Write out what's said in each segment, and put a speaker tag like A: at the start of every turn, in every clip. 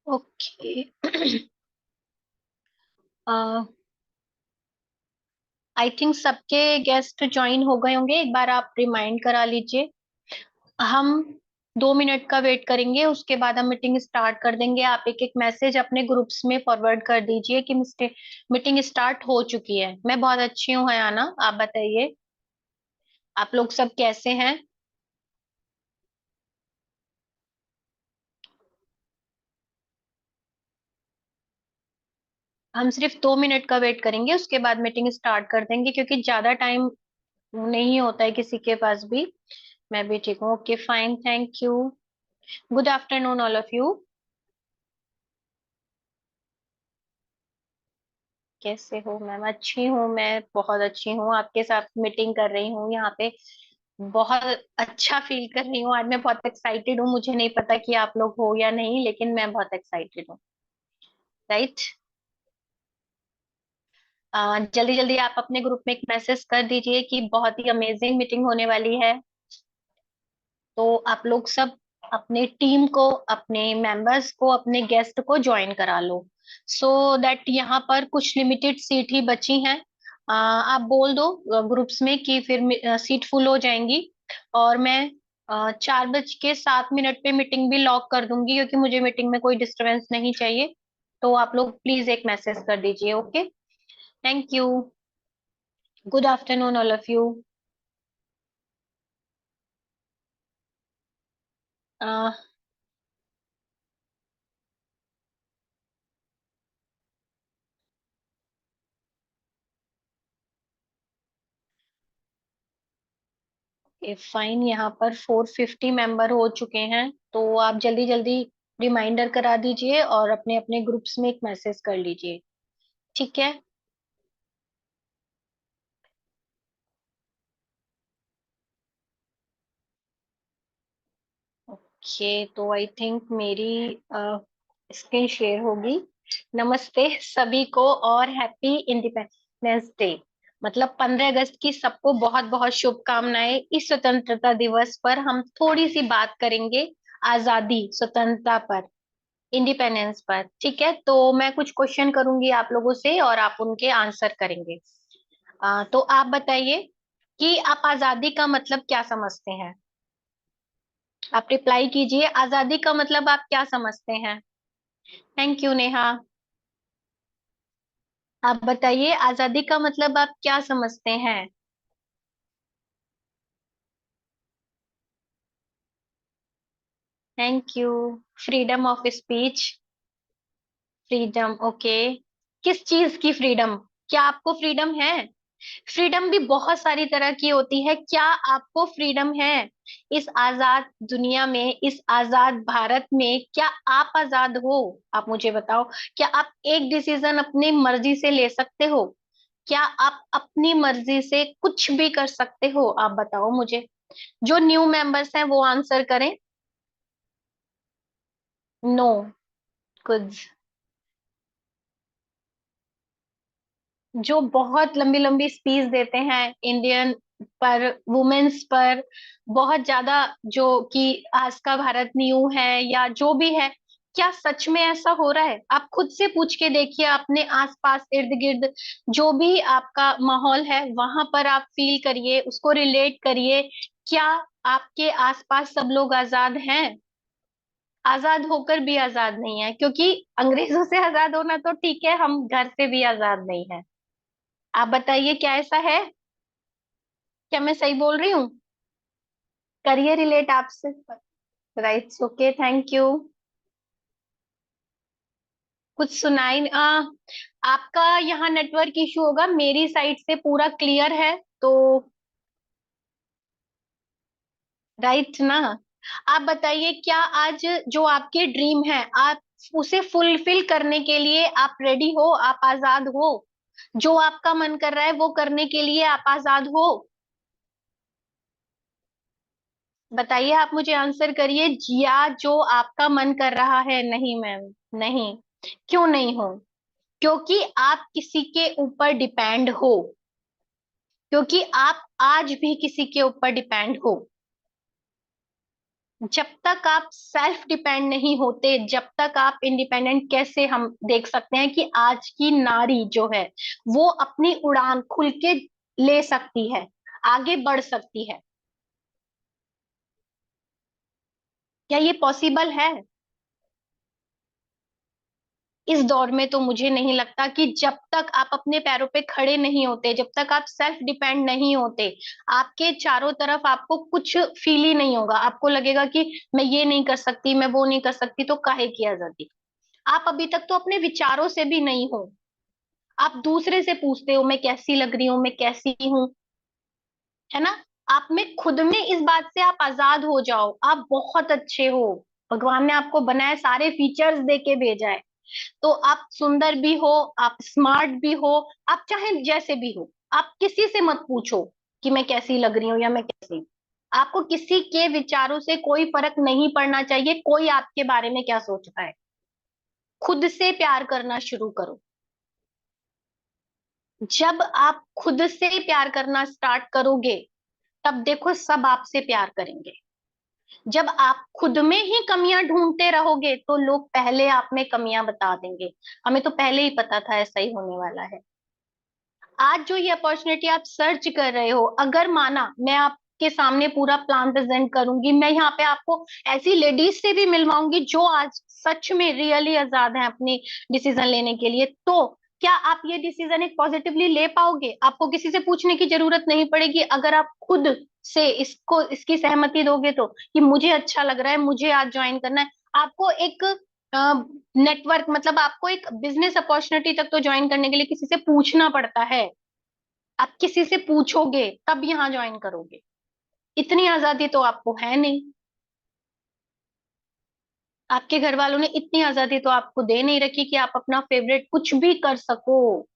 A: Okay. I think सबके guest join हो गए होंगे, एक बार आप रिमाइंड करा लीजिए। हम 2 मिनट का वेट करेंगे, उसके बाद हम मीटिंग स्टार्ट कर देंगे। आप एक एक मैसेज अपने ग्रुप्स में फॉरवर्ड कर दीजिए कि मीटिंग स्टार्ट हो चुकी है। मैं बहुत अच्छी हूँ हयाना, आप बताइए आप लोग सब कैसे हैं। हम सिर्फ 2 मिनट का वेट करेंगे, उसके बाद मीटिंग स्टार्ट कर देंगे, क्योंकि ज्यादा टाइम नहीं होता है किसी के पास भी। मैं भी ठीक हूँ। Okay fine, thank you. Good afternoon all of you. कैसे हो मैम? अच्छी हूँ, मैं बहुत अच्छी हूँ। आपके साथ मीटिंग कर रही हूँ यहाँ पे। बहुत अच्छा फील कर रही हूँ आज। मैं बहुत एक्साइटेड हूँ। मुझे नहीं पता कि आप लोग हो या नहीं, लेकिन मैं बहुत एक्साइटेड हूँ। राइट। जल्दी जल्दी आप अपने ग्रुप में एक मैसेज कर दीजिए कि बहुत ही अमेजिंग मीटिंग होने वाली है। तो आप लोग सब अपने टीम को, अपने मेंबर्स को, अपने गेस्ट को ज्वाइन करा लो, सो दैट यहाँ पर कुछ लिमिटेड सीट ही बची हैं। आप बोल दो ग्रुप्स में कि फिर सीट फुल हो जाएंगी। और मैं 4:07 पे मीटिंग भी लॉक कर दूंगी, क्योंकि मुझे मीटिंग में कोई डिस्टरबेंस नहीं चाहिए। तो आप लोग प्लीज एक मैसेज कर दीजिए। Okay, thank you. Good afternoon all of you. Fine, यहाँ पर 450 मेंबर हो चुके हैं, तो आप जल्दी जल्दी रिमाइंडर करा दीजिए और अपने अपने ग्रुप्स में एक मैसेज कर लीजिए। ठीक है। ओके, तो आई थिंक मेरी स्क्रीन शेयर होगी। नमस्ते सभी को और हैप्पी इंडिपेंडेंस डे। मतलब 15 अगस्त की सबको बहुत बहुत शुभकामनाएं। इस स्वतंत्रता दिवस पर हम थोड़ी सी बात करेंगे आजादी, स्वतंत्रता पर, इंडिपेंडेंस पर। ठीक है, तो मैं कुछ क्वेश्चन करूंगी आप लोगों से और आप उनके आंसर करेंगे। तो आप बताइए कि आप आजादी का मतलब क्या समझते हैं। आप रिप्लाई कीजिए, आजादी का मतलब आप क्या समझते हैं। Thank you Neha. आप बताइए आजादी का मतलब आप क्या समझते हैं। Thank you. Freedom of speech. Freedom, okay. किस चीज की फ्रीडम? क्या आपको फ्रीडम है? फ्रीडम भी बहुत सारी तरह की होती है। क्या आपको फ्रीडम है इस आजाद दुनिया में, इस आजाद भारत में? क्या आप आजाद हो? आप मुझे बताओ। क्या आप एक डिसीजन अपनी मर्जी से ले सकते हो? क्या आप अपनी मर्जी से कुछ भी कर सकते हो? आप बताओ मुझे। जो न्यू मेंबर्स हैं वो आंसर करें। नो। कुछ जो बहुत लंबी लंबी स्पीच देते हैं इंडियन पर, वुमेन्स पर, बहुत ज्यादा, जो कि आज का भारत न्यू है या जो भी है, क्या सच में ऐसा हो रहा है? आप खुद से पूछ के देखिए, अपने आसपास इर्द गिर्द जो भी आपका माहौल है वहां पर आप फील करिए, उसको रिलेट करिए। क्या आपके आसपास सब लोग आजाद हैं? आजाद होकर भी आजाद नहीं है, क्योंकि अंग्रेजों से आजाद होना तो ठीक है, हम घर से भी आजाद नहीं है। आप बताइए क्या ऐसा है? क्या मैं सही बोल रही हूँ? करिए रिलेट आपसे। Right, okay, thank you. कुछ सुनाई आपका यहाँ नेटवर्क इशू होगा, मेरी साइड से पूरा क्लियर है। तो राइट ना? आप बताइए, क्या आज जो आपके ड्रीम है, आप उसे फुलफिल करने के लिए आप रेडी हो? आप आजाद हो? जो आपका मन कर रहा है वो करने के लिए आप आजाद हो? बताइए, आप मुझे आंसर करिए। या जो आपका मन कर रहा है? नहीं मैम, नहीं। क्यों नहीं हो? क्योंकि आप किसी के ऊपर डिपेंड हो। क्योंकि आप आज भी किसी के ऊपर डिपेंड हो। जब तक आप सेल्फ डिपेंड नहीं होते, जब तक आप इंडिपेंडेंट कैसे, हम देख सकते हैं कि आज की नारी जो है वो अपनी उड़ान खुल के ले सकती है, आगे बढ़ सकती है। क्या ये पॉसिबल है? इस दौर में तो मुझे नहीं लगता कि जब तक आप अपने पैरों पे खड़े नहीं होते, जब तक आप सेल्फ डिपेंड नहीं होते, आपके चारों तरफ आपको कुछ फील ही नहीं होगा। आपको लगेगा कि मैं ये नहीं कर सकती, मैं वो नहीं कर सकती, तो काहे की आजादी। आप अभी तक तो अपने विचारों से भी नहीं हो। आप दूसरे से पूछते हो मैं कैसी लग रही हूँ, मैं कैसी हूँ, है ना। आप में खुद में इस बात से आप आजाद हो जाओ, आप बहुत अच्छे हो। भगवान ने आपको बनाए, सारे फीचर्स दे के भेजा है। तो आप सुंदर भी हो, आप स्मार्ट भी हो, आप चाहे जैसे भी हो। आप किसी से मत पूछो कि मैं कैसी लग रही हूँ या मैं कैसी हूँ। आपको किसी के विचारों से कोई फर्क नहीं पड़ना चाहिए, कोई आपके बारे में क्या सोचता है। खुद से प्यार करना शुरू करो। जब आप खुद से प्यार करना स्टार्ट करोगे, तब देखो सब आपसे प्यार करेंगे। जब आप खुद में ही कमियां ढूंढते रहोगे, तो लोग पहले आप में कमियां बता देंगे। हमें तो पहले ही पता था ऐसा ही होने वाला है। आज जो ये अपॉर्चुनिटी आप सर्च कर रहे हो, अगर माना मैं आपके सामने पूरा प्लान प्रेजेंट करूंगी, मैं यहाँ पे आपको ऐसी लेडीज से भी मिलवाऊंगी जो आज सच में रियली आजाद हैं अपनी डिसीजन लेने के लिए, तो क्या आप ये डिसीजन एक पॉजिटिवली ले पाओगे? आपको किसी से पूछने की जरूरत नहीं पड़ेगी, अगर आप खुद से इसको इसकी सहमति दोगे तो, कि मुझे अच्छा लग रहा है, मुझे आज ज्वाइन करना है। आपको एक नेटवर्क, मतलब आपको एक बिजनेस अपॉर्चुनिटी तक तो ज्वाइन करने के लिए किसी से पूछना पड़ता है। आप किसी से पूछोगे तब यहाँ ज्वाइन करोगे। इतनी आजादी तो आपको है नहीं। आपके घर वालों ने इतनी आजादी तो आपको दे नहीं रखी कि आप अपना फेवरेट कुछ भी कर सको।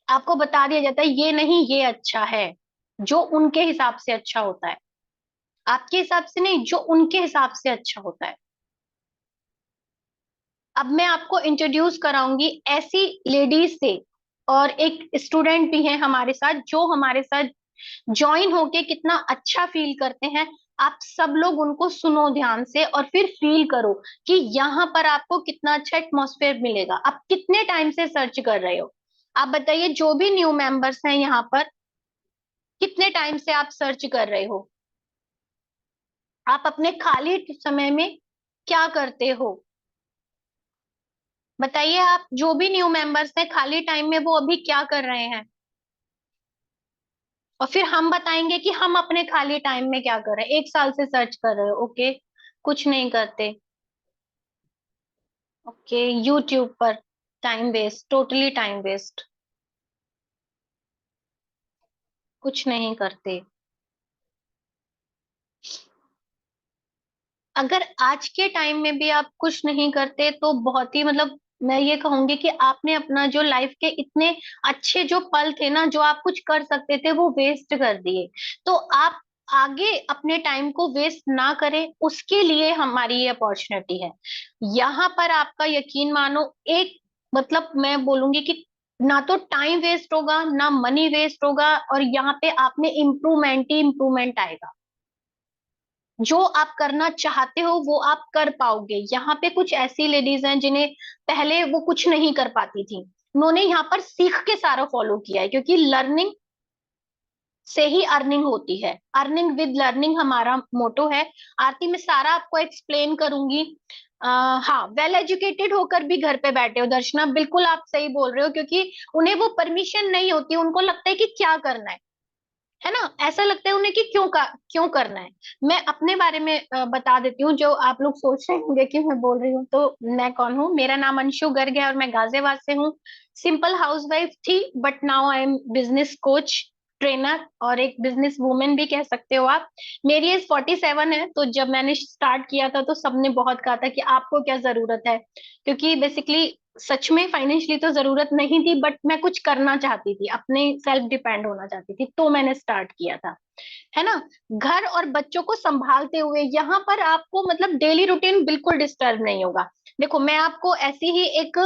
A: आपको बता दिया जाता है ये नहीं, ये अच्छा है, जो उनके हिसाब से अच्छा होता है। आपके हिसाब से नहीं, जो उनके हिसाब से अच्छा होता है। अब मैं आपको इंट्रोड्यूस कराऊंगी ऐसी लेडीज से, और एक स्टूडेंट भी है हमारे साथ जो हमारे साथ ज्वाइन होके कितना अच्छा फील करते हैं। आप सब लोग उनको सुनो ध्यान से और फिर फील करो कि यहाँ पर आपको कितना अच्छा एटमॉस्फेयर मिलेगा। आप कितने टाइम से सर्च कर रहे हो? आप बताइए, जो भी न्यू मेंबर्स हैं यहाँ पर, कितने टाइम से आप सर्च कर रहे हो? आप अपने खाली समय में क्या करते हो? बताइए, आप जो भी न्यू मेंबर्स हैं खाली टाइम में वो अभी क्या कर रहे हैं? और फिर हम बताएंगे कि हम अपने खाली टाइम में क्या कर रहे हैं। 1 साल से सर्च कर रहे हो, ओके, कुछ नहीं करते। ओके, यूट्यूब पर time waste, totally time waste, कुछ नहीं करते। अगर आज के टाइम में भी आप कुछ नहीं करते तो बहुत ही, मतलब मैं ये कहूंगी कि आपने अपना जो लाइफ के इतने अच्छे जो पल थे ना, जो आप कुछ कर सकते थे, वो वेस्ट कर दिए। तो आप आगे अपने टाइम को वेस्ट ना करें, उसके लिए हमारी ये अपॉर्चुनिटी है। यहाँ पर आपका यकीन मानो, एक मतलब मैं बोलूंगी कि ना तो टाइम वेस्ट होगा, ना मनी वेस्ट होगा, और यहाँ पे आप में इम्प्रूवमेंट ही इम्प्रूवमेंट आएगा। जो आप करना चाहते हो वो आप कर पाओगे। यहाँ पे कुछ ऐसी लेडीज हैं जिन्हें पहले वो कुछ नहीं कर पाती थी, उन्होंने यहाँ पर सीख के सारा फॉलो किया है, क्योंकि लर्निंग से ही अर्निंग होती है। अर्निंग विद लर्निंग हमारा मोटो है। आरती, मैं सारा आपको एक्सप्लेन करूंगी। हाँ, वेल एजुकेटेड होकर भी घर पे बैठे हो दर्शना, बिल्कुल आप सही बोल रहे हो, क्योंकि उन्हें वो परमिशन नहीं होती, उनको लगता है कि क्या करना है ना, ऐसा लगता है उन्हें कि क्यों करना है। मैं अपने बारे में बता देती हूँ, जो आप लोग सोच रहे होंगे कि मैं बोल रही हूँ, तो मैं कौन हूँ। मेरा नाम अंशु गर्ग है और मैं गाजियाबाद से हूँ। सिंपल हाउसवाइफ थी, but now I am business coach, trainer, और एक बिजनेस वुमेन भी कह सकते हो आप। मेरी एज 47 है। तो जब मैंने स्टार्ट किया था तो सबने बहुत कहा था कि आपको क्या जरूरत है, क्योंकि बेसिकली सच में फाइनेंशियली तो जरूरत नहीं थी, बट मैं कुछ करना चाहती थी, अपने सेल्फ डिपेंड होना चाहती थी, तो मैंने स्टार्ट किया था, है ना। घर और बच्चों को संभालते हुए यहाँ पर आपको मतलब डेली रूटीन बिल्कुल डिस्टर्ब नहीं होगा। देखो मैं आपको ऐसी ही एक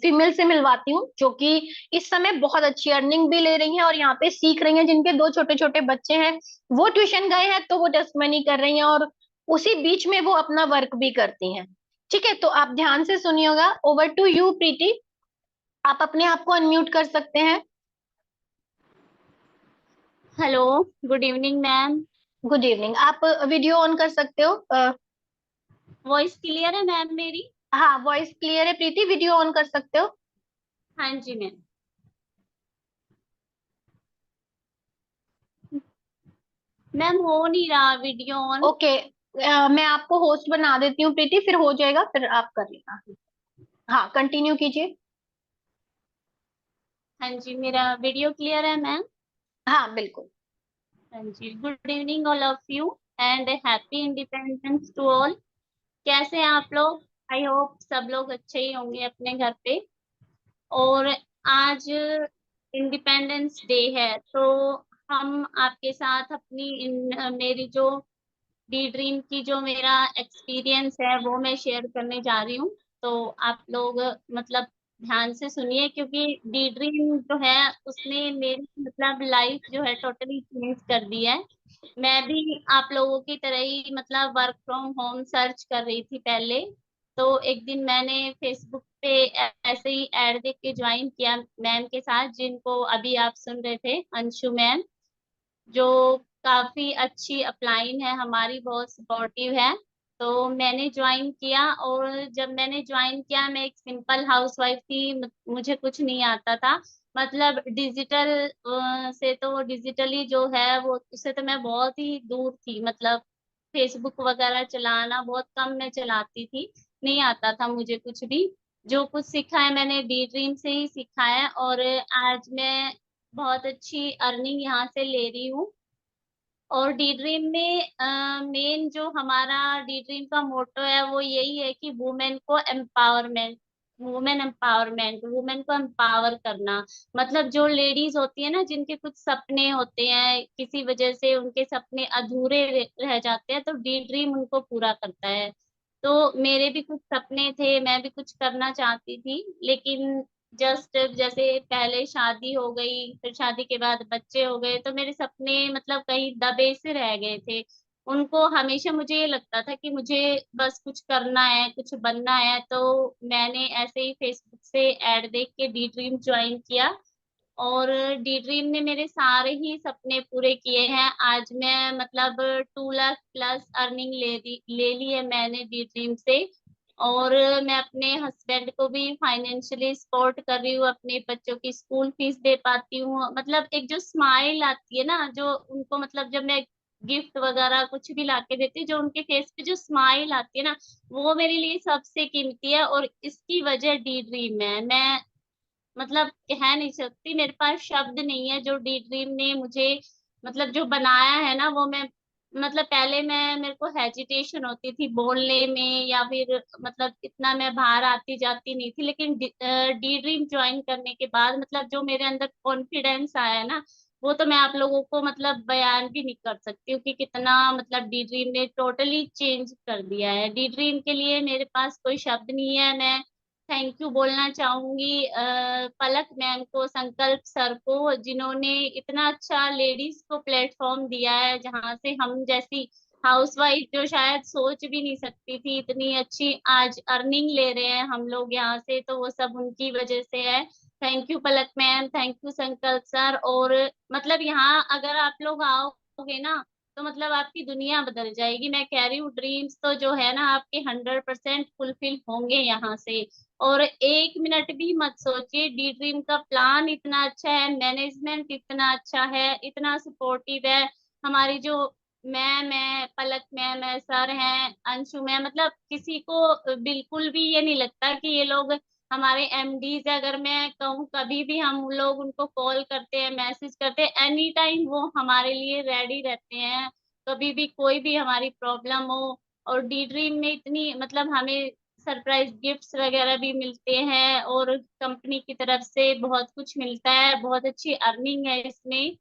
A: फीमेल से मिलवाती हूँ जो कि इस समय बहुत अच्छी अर्निंग भी ले रही हैं और यहाँ पे सीख रही हैं, जिनके दो छोटे छोटे बच्चे हैं। वो ट्यूशन गए हैं तो वो टेस्ट मनी कर रही हैं, और उसी बीच में वो अपना वर्क भी करती हैं। ठीक है, तो आप ध्यान से सुनिएगा। ओवर टू यू प्रीति, आप अपने आप को अनम्यूट कर सकते हैं।
B: Hello. Good evening ma'am.
A: Good evening. आप वीडियो ऑन कर सकते हो।
B: वॉइस क्लियर है मैम मेरी?
A: हाँ, वॉइस क्लियर है प्रीति, वीडियो ऑन कर सकते हो।
B: हाँ जी मैम। मैम हो नहीं रहा वीडियो ऑन।
A: ओके, मैं आपको होस्ट बना देती हूँ प्रीति, फिर हो जाएगा, फिर आप कर लेना। हाँ, कंटिन्यू कीजिए।
B: हाँ जी, मेरा वीडियो क्लियर है मैम?
A: हाँ बिल्कुल।
B: हाँ जी, good evening all of you and happy independence to all. कैसे हैं आप लोग? आई होप सब लोग अच्छे ही होंगे अपने घर पे। और आज इंडिपेंडेंस डे है, तो हम आपके साथ अपनी मेरी जो डी ड्रीम की जो मेरा एक्सपीरियंस है वो मैं शेयर करने जा रही हूँ। तो आप लोग मतलब ध्यान से सुनिए, क्योंकि डी ड्रीम जो है उसने मेरी मतलब लाइफ जो है टोटली चेंज कर दी है। मैं भी आप लोगों की तरह ही मतलब वर्क फ्रॉम होम सर्च कर रही थी पहले। तो एक दिन मैंने फेसबुक पे ऐसे ही ऐड देख के ज्वाइन किया मैम के साथ, जिनको अभी आप सुन रहे थे, अंशु मैम, जो काफी अच्छी अपलाइन है हमारी, बहुत सपोर्टिव है। तो मैंने ज्वाइन किया, और जब मैंने ज्वाइन किया मैं एक सिंपल हाउसवाइफ थी, मुझे कुछ नहीं आता था। मतलब डिजिटल से तो डिजिटली जो है वो उससे तो मैं बहुत ही दूर थी। मतलब फेसबुक वगैरह चलाना बहुत कम मैं चलाती थी, नहीं आता था मुझे कुछ भी। जो कुछ सीखा है मैंने डी ड्रीम से ही सीखा है, और आज मैं बहुत अच्छी अर्निंग यहाँ से ले रही हूँ। और डी ड्रीम में मेन जो हमारा डी ड्रीम का मोटो है वो यही है कि वुमेन एम्पावरमेंट, वुमेन को एम्पावर करना। मतलब जो लेडीज होती है ना, जिनके कुछ सपने होते हैं, किसी वजह से उनके सपने अधूरे रह जाते हैं, तो डी ड्रीम उनको पूरा करता है। तो मेरे भी कुछ सपने थे, मैं भी कुछ करना चाहती थी, लेकिन जस्ट जैसे पहले शादी हो गई, फिर शादी के बाद बच्चे हो गए, तो मेरे सपने मतलब कहीं दबे से रह गए थे। उनको हमेशा मुझे ये लगता था कि मुझे बस कुछ करना है, कुछ बनना है। तो मैंने ऐसे ही फेसबुक से ऐड देख के डी ड्रीम ज्वाइन किया, और डी ड्रीम ने मेरे सारे ही सपने पूरे किए हैं। आज मैं मतलब 2 लाख प्लस अर्निंग ले ली है मैंने डी ड्रीम से। और मैं अपने हस्बैंड को भी फाइनेंशियली सपोर्ट कर रही हूँ, अपने बच्चों की स्कूल फीस दे पाती हूँ। मतलब एक जो स्माइल आती है ना, जो उनको मतलब जब मैं गिफ्ट वगैरह कुछ भी लाके देती हूँ, जो उनके फेस पे जो स्माइल आती है ना, वो मेरे लिए सबसे कीमती है। और इसकी वजह डी ड्रीम है। मैं मतलब कह नहीं सकती, मेरे पास शब्द नहीं है जो डी ड्रीम ने मुझे मतलब जो बनाया है ना, वो मैं मतलब पहले मैं मेरे को हेजिटेशन होती थी बोलने में, या फिर मतलब इतना मैं बाहर आती जाती नहीं थी। लेकिन डी ड्रीम ज्वाइन करने के बाद मतलब जो मेरे अंदर कॉन्फिडेंस आया है ना, वो तो मैं आप लोगों को मतलब बयान भी नहीं कर सकती हूँ कि कितना मतलब डी ड्रीम ने टोटली चेंज कर दिया है। डी ड्रीम के लिए मेरे पास कोई शब्द नहीं है। मैं थैंक यू बोलना चाहूंगी पलक मैम को, संकल्प सर को, जिन्होंने इतना अच्छा लेडीज को प्लेटफॉर्म दिया है, जहां से हम जैसी हाउसवाइफ जो शायद सोच भी नहीं सकती थी इतनी अच्छी आज अर्निंग ले रहे हैं हम लोग यहाँ से, तो वो सब उनकी वजह से है। Thank you Palak ma'am, thank you संकल्प सर। और मतलब यहाँ अगर आप लोग आओगे ना, तो मतलब आपकी दुनिया बदल जाएगी। मैं कह रही हूँ, ड्रीम्स तो जो है ना आपके 100% फुलफिल होंगे यहाँ से। और एक मिनट भी मत सोचिए, डी ड्रीम का प्लान इतना अच्छा है, मैनेजमेंट इतना अच्छा है, इतना सपोर्टिव है। हमारी जो मैम है, पलक मैम है, सर हैं, अंशु मैम, मतलब किसी को बिल्कुल भी ये नहीं लगता कि ये लोग हमारे एमडीज है। अगर मैं कहूँ कभी भी हम लोग उनको कॉल करते हैं, मैसेज करते हैं, एनी टाइम वो हमारे लिए रेडी रहते हैं, कभी भी कोई भी हमारी प्रॉब्लम हो। और डी ड्रीम में इतनी मतलब हमें सरप्राइज गिफ्ट्स वगैरह भी मिलते हैं, और कंपनी की तरफ से बहुत कुछ मिलता है, बहुत अच्छी अर्निंग है इसमें।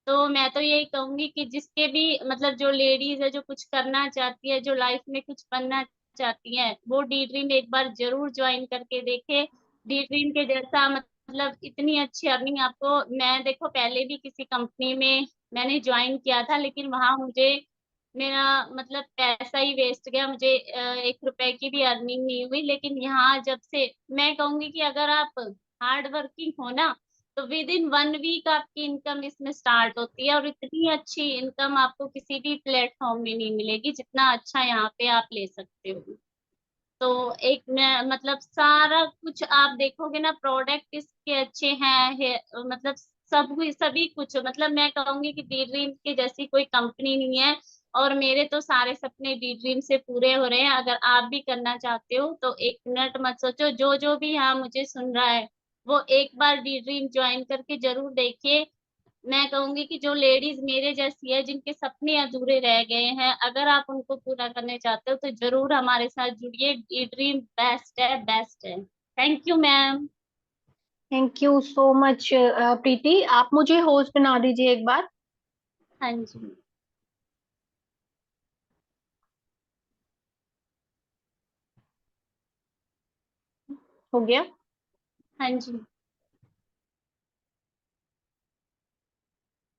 B: तो मैं तो यही कहूंगी कि जिसके भी मतलब जो लेडीज है जो कुछ करना चाहती है, जो लाइफ में कुछ बनना चाहती हैं वो डी ड्रीम एक बार जरूर ज्वाइन करके देखे। डी ड्रीम के जैसा मतलब इतनी अच्छी अर्निंग आपको, मैं देखो पहले भी किसी कंपनी में मैंने ज्वाइन किया था, लेकिन वहां मुझे मेरा मतलब पैसा ही वेस्ट गया, मुझे 1 रुपए की भी अर्निंग नहीं हुई। लेकिन यहाँ जब से मैं कहूंगी कि अगर आप हार्ड वर्किंग हो ना, तो विद इन 1 वीक आपकी इनकम इसमें स्टार्ट होती है, और इतनी अच्छी इनकम आपको किसी भी प्लेटफॉर्म में नहीं मिलेगी जितना अच्छा यहाँ पे आप ले सकते हो। तो एक मतलब सारा कुछ आप देखोगे ना, प्रोडक्ट इसके अच्छे हैं मतलब सब सभी कुछ, मतलब मैं कहूंगी कि डी ड्रीम के जैसी कोई कंपनी नहीं है। और मेरे तो सारे सपने डी ड्रीम से पूरे हो रहे हैं। अगर आप भी करना चाहते हो तो 1 मिनट मत सोचो, जो जो भी यहाँ मुझे सुन रहा है वो एक बार डी ड्रीम ज्वाइन करके जरूर देखिए। मैं कहूंगी कि जो लेडीज मेरे जैसी है जिनके सपने अधूरे रह गए हैं, अगर आप उनको पूरा करने चाहते हो तो जरूर हमारे साथ जुड़िए। ये ड्रीम बेस्ट है, बेस्ट है। Thank you ma'am.
A: Thank you so much Preeti, आप मुझे होस्ट बना दीजिए एक बार।
B: हाँ जी।
A: हो गया।
B: हाँ जी।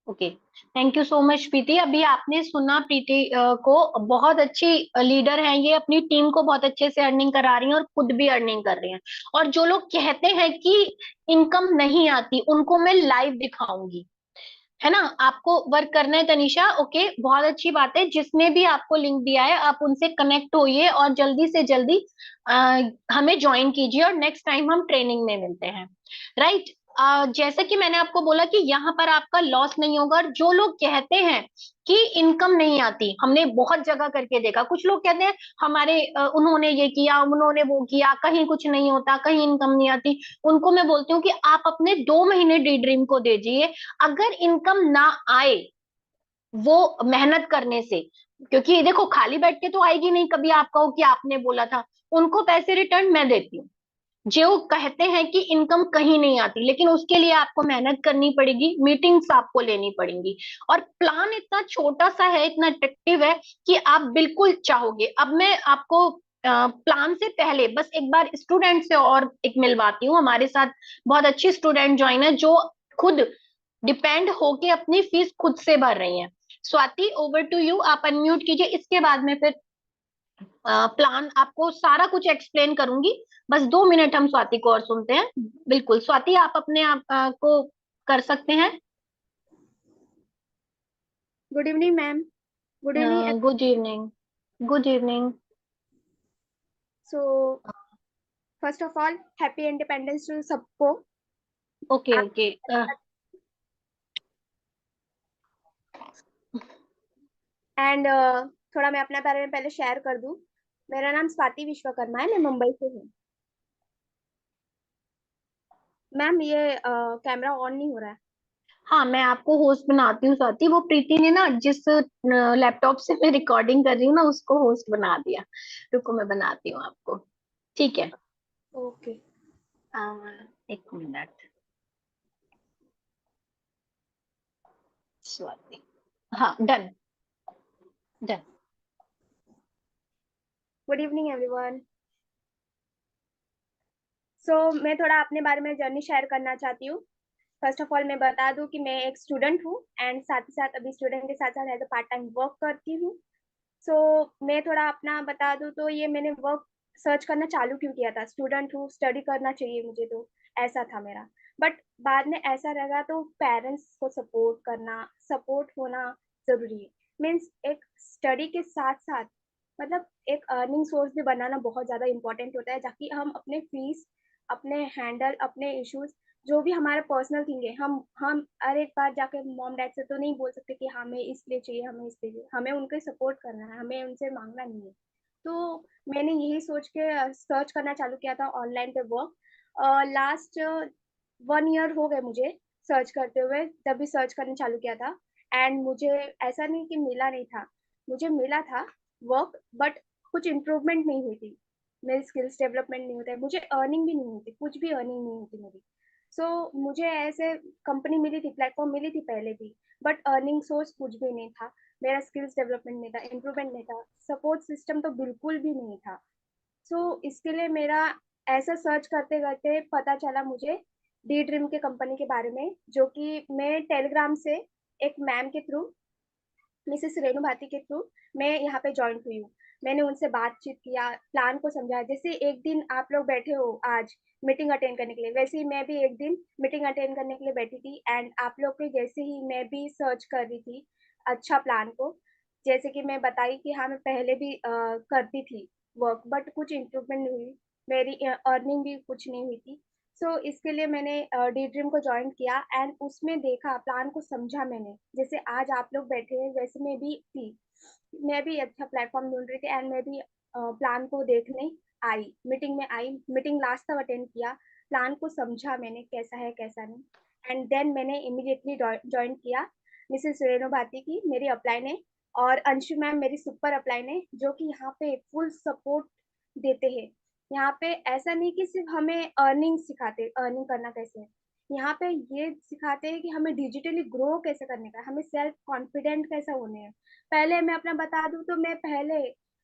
A: Okay, thank you so much Preeti. अभी आपने सुना प्रीति को, बहुत अच्छी लीडर हैं ये, अपनी टीम को बहुत अच्छे से अर्निंग करा रही हैं और खुद भी अर्निंग कर रही हैं। और जो लोग कहते हैं कि इनकम नहीं आती, उनको मैं लाइव दिखाऊंगी, है ना। आपको वर्क करना है तनीषा, ओके, बहुत अच्छी बात है। जिसने भी आपको लिंक दिया है आप उनसे कनेक्ट होइए और जल्दी से जल्दी हमें ज्वाइन कीजिए, और नेक्स्ट टाइम हम ट्रेनिंग में मिलते हैं। राइट। जैसे कि मैंने आपको बोला कि यहाँ पर आपका लॉस नहीं होगा। और जो लोग कहते हैं कि इनकम नहीं आती, हमने बहुत जगह करके देखा, कुछ लोग कहते हैं हमारे उन्होंने ये किया, उन्होंने वो किया, कहीं कुछ नहीं होता, कहीं इनकम नहीं आती। उनको मैं बोलती हूँ कि आप अपने 2 महीने डी ड्रीम को दीजिए। अगर इनकम ना आए वो मेहनत करने से, क्योंकि देखो खाली बैठ के तो आएगी नहीं, कभी आप कहो कि आपने बोला था, उनको पैसे रिटर्न मैं देती हूँ। जो कहते हैं कि इनकम कहीं नहीं आती, लेकिन उसके लिए आपको मेहनत करनी पड़ेगी, मीटिंग्स आपको लेनी पड़ेंगी। और प्लान इतना छोटा सा है, इतना अट्रैक्टिव है कि आप बिल्कुल चाहोगे। अब मैं आपको प्लान से पहले बस एक बार स्टूडेंट से और एक मिलवाती हूँ। हमारे साथ बहुत अच्छी स्टूडेंट ज्वाइन है जो खुद डिपेंड होके अपनी फीस खुद से भर रही हैं। स्वाति, ओवर टू यू, आप अनम्यूट कीजिए, इसके बाद में फिर प्लान आपको सारा कुछ एक्सप्लेन करूंगी। बस 2 मिनट हम स्वाति को और सुनते हैं। बिल्कुल स्वाति, आप अपने आप को कर सकते हैं।
C: Good evening ma'am. Good evening.
A: Good evening. Good evening.
C: So first of all happy independence to सबको।
A: ओके
C: आप
A: ओके।
C: एंड थोड़ा मैं अपने बारे में पहले शेयर कर दूं। मेरा नाम स्वाति विश्वकर्मा है, मैं मुंबई से हूँ। मैम ये कैमरा ऑन नहीं हो रहा है।
A: हाँ, मैं आपको होस्ट बनाती हूँ स्वाति। वो प्रीति ने ना जिस लैपटॉप से मैं रिकॉर्डिंग कर रही हूँ ना, उसको होस्ट बना दिया। रुको मैं बनाती हूँ आपको। ठीक है।
C: ओके।
A: एक मिनट। स्वाति, हाँ, done done.
C: Good evening everyone. So मैं थोड़ा अपने बारे में जर्नी शेयर करना चाहती हूँ। फर्स्ट ऑफ ऑल मैं बता दूं कि मैं एक स्टूडेंट हूँ एंड साथ ही साथ अभी स्टूडेंट के साथ साथ as a part time work करती हूँ। सो मैं थोड़ा अपना बता दूं तो ये मैंने वर्क सर्च करना चालू क्यों किया था। स्टूडेंट हूँ, स्टडी करना चाहिए मुझे, तो ऐसा था मेरा। बट बाद में ऐसा लगा तो पेरेंट्स को सपोर्ट करना, सपोर्ट होना जरूरी है। मीन्स एक स्टडी के साथ साथ मतलब एक अर्निंग सोर्स भी बनाना बहुत ज़्यादा इंपॉर्टेंट होता है, ताकि हम अपने फीस, अपने हैंडल, अपने इश्यूज, जो भी हमारा पर्सनल थिंग है, हम हर एक बार जाके मॉम डैड से तो नहीं बोल सकते कि हमें इसलिए चाहिए, हमें इसलिए चाहिए। हमें उनके सपोर्ट करना है, हमें उनसे मांगना नहीं है। तो मैंने यही सोच के सर्च करना चालू किया था ऑनलाइन पे वर्क। लास्ट 1 ईयर हो गए मुझे सर्च करते हुए, तब भी सर्च करना चालू किया था। एंड मुझे ऐसा नहीं कि मिला नहीं था, मुझे मिला था वर्क, बट कुछ इम्प्रूवमेंट नहीं हुई थी। मेरी स्किल्स डेवलपमेंट नहीं होता है, मुझे अर्निंग भी नहीं होती, कुछ भी अर्निंग नहीं होती मेरी। मुझे ऐसे कंपनी मिली थी, प्लेटफॉर्म मिली थी पहले भी, बट अर्निंग सोर्स कुछ भी नहीं था। मेरा स्किल्स डेवलपमेंट नहीं था, इम्प्रूवमेंट नहीं था, सपोर्ट सिस्टम तो बिल्कुल भी नहीं था। सो इसके लिए मेरा ऐसा सर्च करते करते पता चला मुझे डी ड्रीम के कंपनी के बारे में, जो कि मैं टेलीग्राम से एक मैम के थ्रू, मिसेस रेणु भाटी के थ्रू मैं यहाँ पे ज्वाइन हुई हूँ। मैंने उनसे बातचीत किया, प्लान को समझा। जैसे एक दिन आप लोग बैठे हो आज मीटिंग अटेंड करने के लिए, वैसे ही मैं भी एक दिन मीटिंग अटेंड करने के लिए बैठी थी, एंड आप लोग के जैसे ही मैं भी सर्च कर रही थी अच्छा प्लान को। जैसे कि मैं बताई कि हाँ, मैं पहले भी करती थी वर्क, बट कुछ इम्प्रूवमेंट नहीं हुई, मेरी अर्निंग भी कुछ नहीं हुई थी। सो इसके लिए मैंने डी ड्रीम को ज्वाइन किया एंड उसमें देखा, प्लान को समझा मैंने। जैसे आज आप लोग बैठे हैं वैसे मैं भी थी, मैं भी अच्छा प्लेटफॉर्म ढूंढ रही थी एंड मैं भी प्लान को देखने आई, मीटिंग में आई, मीटिंग लास्ट तक अटेंड किया, प्लान को समझा मैंने कैसा है कैसा नहीं, एंड देन मैंने इमीडिएटली ज्वाइन किया। मिसेस रेणु भाटी की मेरी अपलाइन ने, और अंशु मैम मेरी सुपर अपलाइन है, जो कि यहाँ पे फुल सपोर्ट देते हैं। यहाँ पे ऐसा नहीं कि सिर्फ हमें अर्निंग सिखाते, अर्निंग करना कैसे है, यहाँ पे ये सिखाते हैं कि हमें डिजिटली ग्रो कैसे करने का, हमें सेल्फ कॉन्फिडेंट कैसे होने हैं। पहले मैं अपना बता दूं तो मैं पहले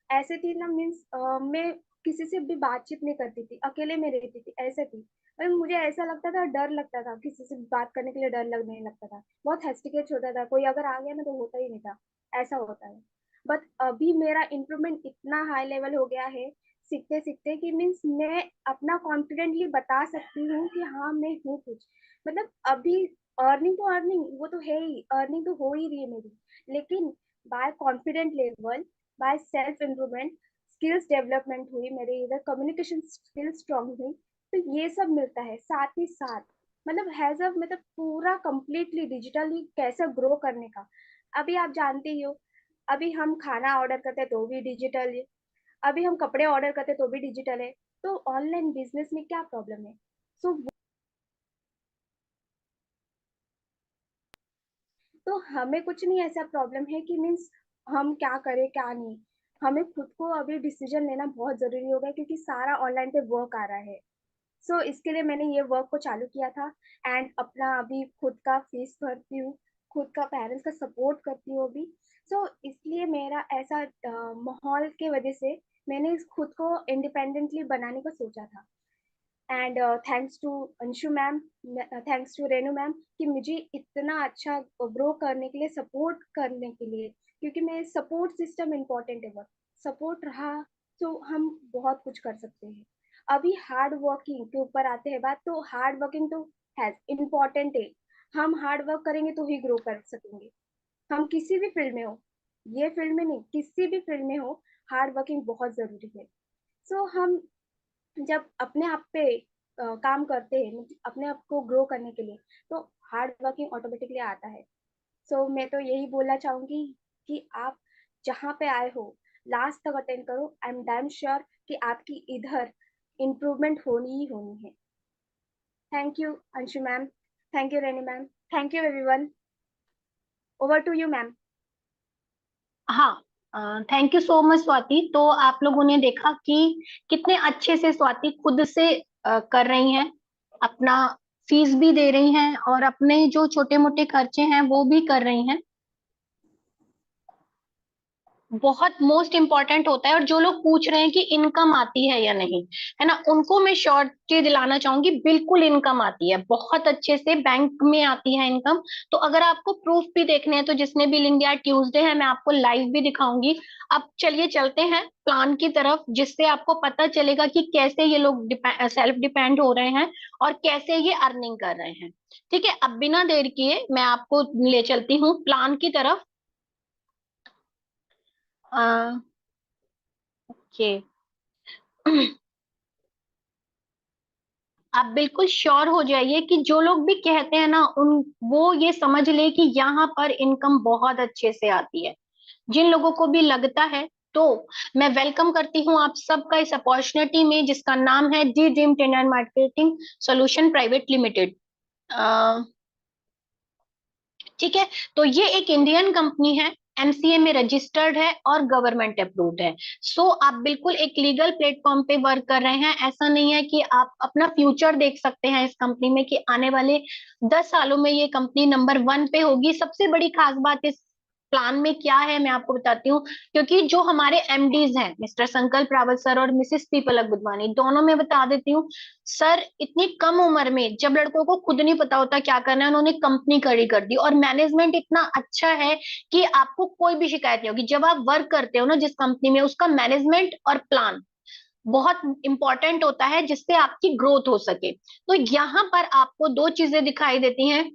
C: ऐसे थी ना, मीन्स मैं किसी से भी बातचीत नहीं करती थी, अकेले में रहती थी, ऐसे थी। और मुझे ऐसा लगता था, डर लगता था, किसी से बात करने के लिए डर लगने लगता था, बहुत हेस्टिकेट होता था, कोई अगर आ गया ना तो होता ही नहीं था, ऐसा होता है। बट अभी मेरा इम्प्रूवमेंट इतना हाई लेवल हो गया है सीखते सीखते, कि मीन्स मैं अपना कॉन्फिडेंटली बता सकती हूँ कि हाँ मैं हूँ कुछ। मतलब अभी अर्निंग तो अर्निंग वो तो है ही, अर्निंग तो हो ही रही है मेरी, लेकिन by confident level, by self improvement, skills development हुई मेरे, इधर कम्युनिकेशन स्किल्स स्ट्रांग हुई, तो ये सब मिलता है साथ ही साथ। मतलब हैज अ मतलब पूरा कंप्लीटली डिजिटली कैसे ग्रो करने का। अभी आप जानते ही हो, अभी हम खाना ऑर्डर करते हैं तो भी डिजिटल है, अभी हम कपड़े ऑर्डर करते हैं तो भी डिजिटल है, तो ऑनलाइन बिजनेस में क्या प्रॉब्लम है। सो तो हमें कुछ नहीं ऐसा प्रॉब्लम है कि मीन्स हम क्या करें क्या नहीं, हमें खुद को अभी डिसीजन लेना बहुत जरूरी हो गया, क्योंकि सारा ऑनलाइन पे वर्क आ रहा है। सो इसके लिए मैंने ये वर्क को चालू किया था, एंड अपना अभी खुद का फीस भरती हूँ, खुद का पेरेंट्स का सपोर्ट करती हूँ अभी। सो इसलिए मेरा ऐसा माहौल के वजह से मैंने इस खुद को इंडिपेंडेंटली बनाने का सोचा था। And thanks to Anshu ma'am, thanks to Renu ma'am, कि मुझे इतना अच्छा ग्रो करने के लिए, सपोर्ट करने के लिए, क्योंकि मैं सपोर्ट सिस्टम इम्पोर्टेंट है, बहुत सपोर्ट रहा तो हम बहुत कुछ कर सकते हैं। अभी हार्ड वर्किंग के ऊपर आते हैं बात, तो हार्ड वर्किंग तो है इम्पोर्टेंट है, हम हार्ड वर्क करेंगे तो ही ग्रो कर सकेंगे। हम किसी भी फील्ड में हो, ये फील्ड में नहीं, किसी भी फील्ड में हो, हार्ड वर्किंग बहुत जरूरी है। सो हम जब अपने आप पे काम करते हैं, मतलब अपने आप को ग्रो करने के लिए, तो हार्ड वर्किंग ऑटोमेटिकली आता है। सो मैं तो यही बोलना चाहूंगी कि आप जहाँ पे आए हो लास्ट तक अटेंड करो, आई एम डैम श्योर कि आपकी इधर इम्प्रूवमेंट होनी ही होनी है। Thank you Anshu ma'am, thank you Renee ma'am, thank you everyone. Over to you ma'am.
A: हाँ, thank you so much Swati. तो आप लोगों ने देखा कि कितने अच्छे से स्वाति खुद से कर रही हैं, अपना फीस भी दे रही हैं और अपने जो छोटे मोटे खर्चे हैं वो भी कर रही हैं। बहुत मोस्ट इम्पॉर्टेंट होता है। और जो लोग पूछ रहे हैं कि इनकम आती है या नहीं, है ना, उनको मैं श्योरिटी दिलाना चाहूंगी, बिल्कुल इनकम आती है, बहुत अच्छे से बैंक में आती है इनकम। तो अगर आपको प्रूफ भी देखने हैं तो जिसने भी लिंक दिया, ट्यूसडे है, मैं आपको लाइव भी दिखाऊंगी। अब चलिए चलते हैं प्लान की तरफ, जिससे आपको पता चलेगा कि कैसे ये लोग सेल्फ डिपेंड हो रहे हैं और कैसे ये अर्निंग कर रहे हैं। ठीक है, अब बिना देर किए मैं आपको ले चलती हूँ प्लान की तरफ। ओके। आप बिल्कुल श्योर हो जाइए कि जो लोग भी कहते हैं ना, उन वो ये समझ ले कि यहाँ पर इनकम बहुत अच्छे से आती है। जिन लोगों को भी लगता है, तो मैं वेलकम करती हूँ आप सबका इस अपॉर्चुनिटी में, जिसका नाम है D dream tender marketing solution private limited. ठीक है, तो ये एक इंडियन कंपनी है, एमसीए में रजिस्टर्ड है और गवर्नमेंट अप्रूव्ड है। सो आप बिल्कुल एक लीगल प्लेटफॉर्म पे वर्क कर रहे हैं। ऐसा नहीं है कि आप अपना फ्यूचर देख सकते हैं इस कंपनी में, कि आने वाले 10 सालों में ये कंपनी नंबर 1 पे होगी। सबसे बड़ी खास बात इस प्लान में क्या है मैं आपको बताती हूँ, क्योंकि जो हमारे एमडीज हैं मिस्टर संकल्प रावत सर और मिसेस पी पलक बुधवानी, दोनों में बता देती हूँ। सर इतनी कम उम्र में, जब लड़कों को खुद नहीं पता होता क्या करना है, उन्होंने कंपनी खड़ी कर दी, और मैनेजमेंट इतना अच्छा है कि आपको कोई भी शिकायत नहीं होगी। जब आप वर्क करते हो ना जिस कंपनी में, उसका मैनेजमेंट और प्लान बहुत इंपॉर्टेंट होता है जिससे आपकी ग्रोथ हो सके। तो यहाँ पर आपको दो चीजें दिखाई देती हैं,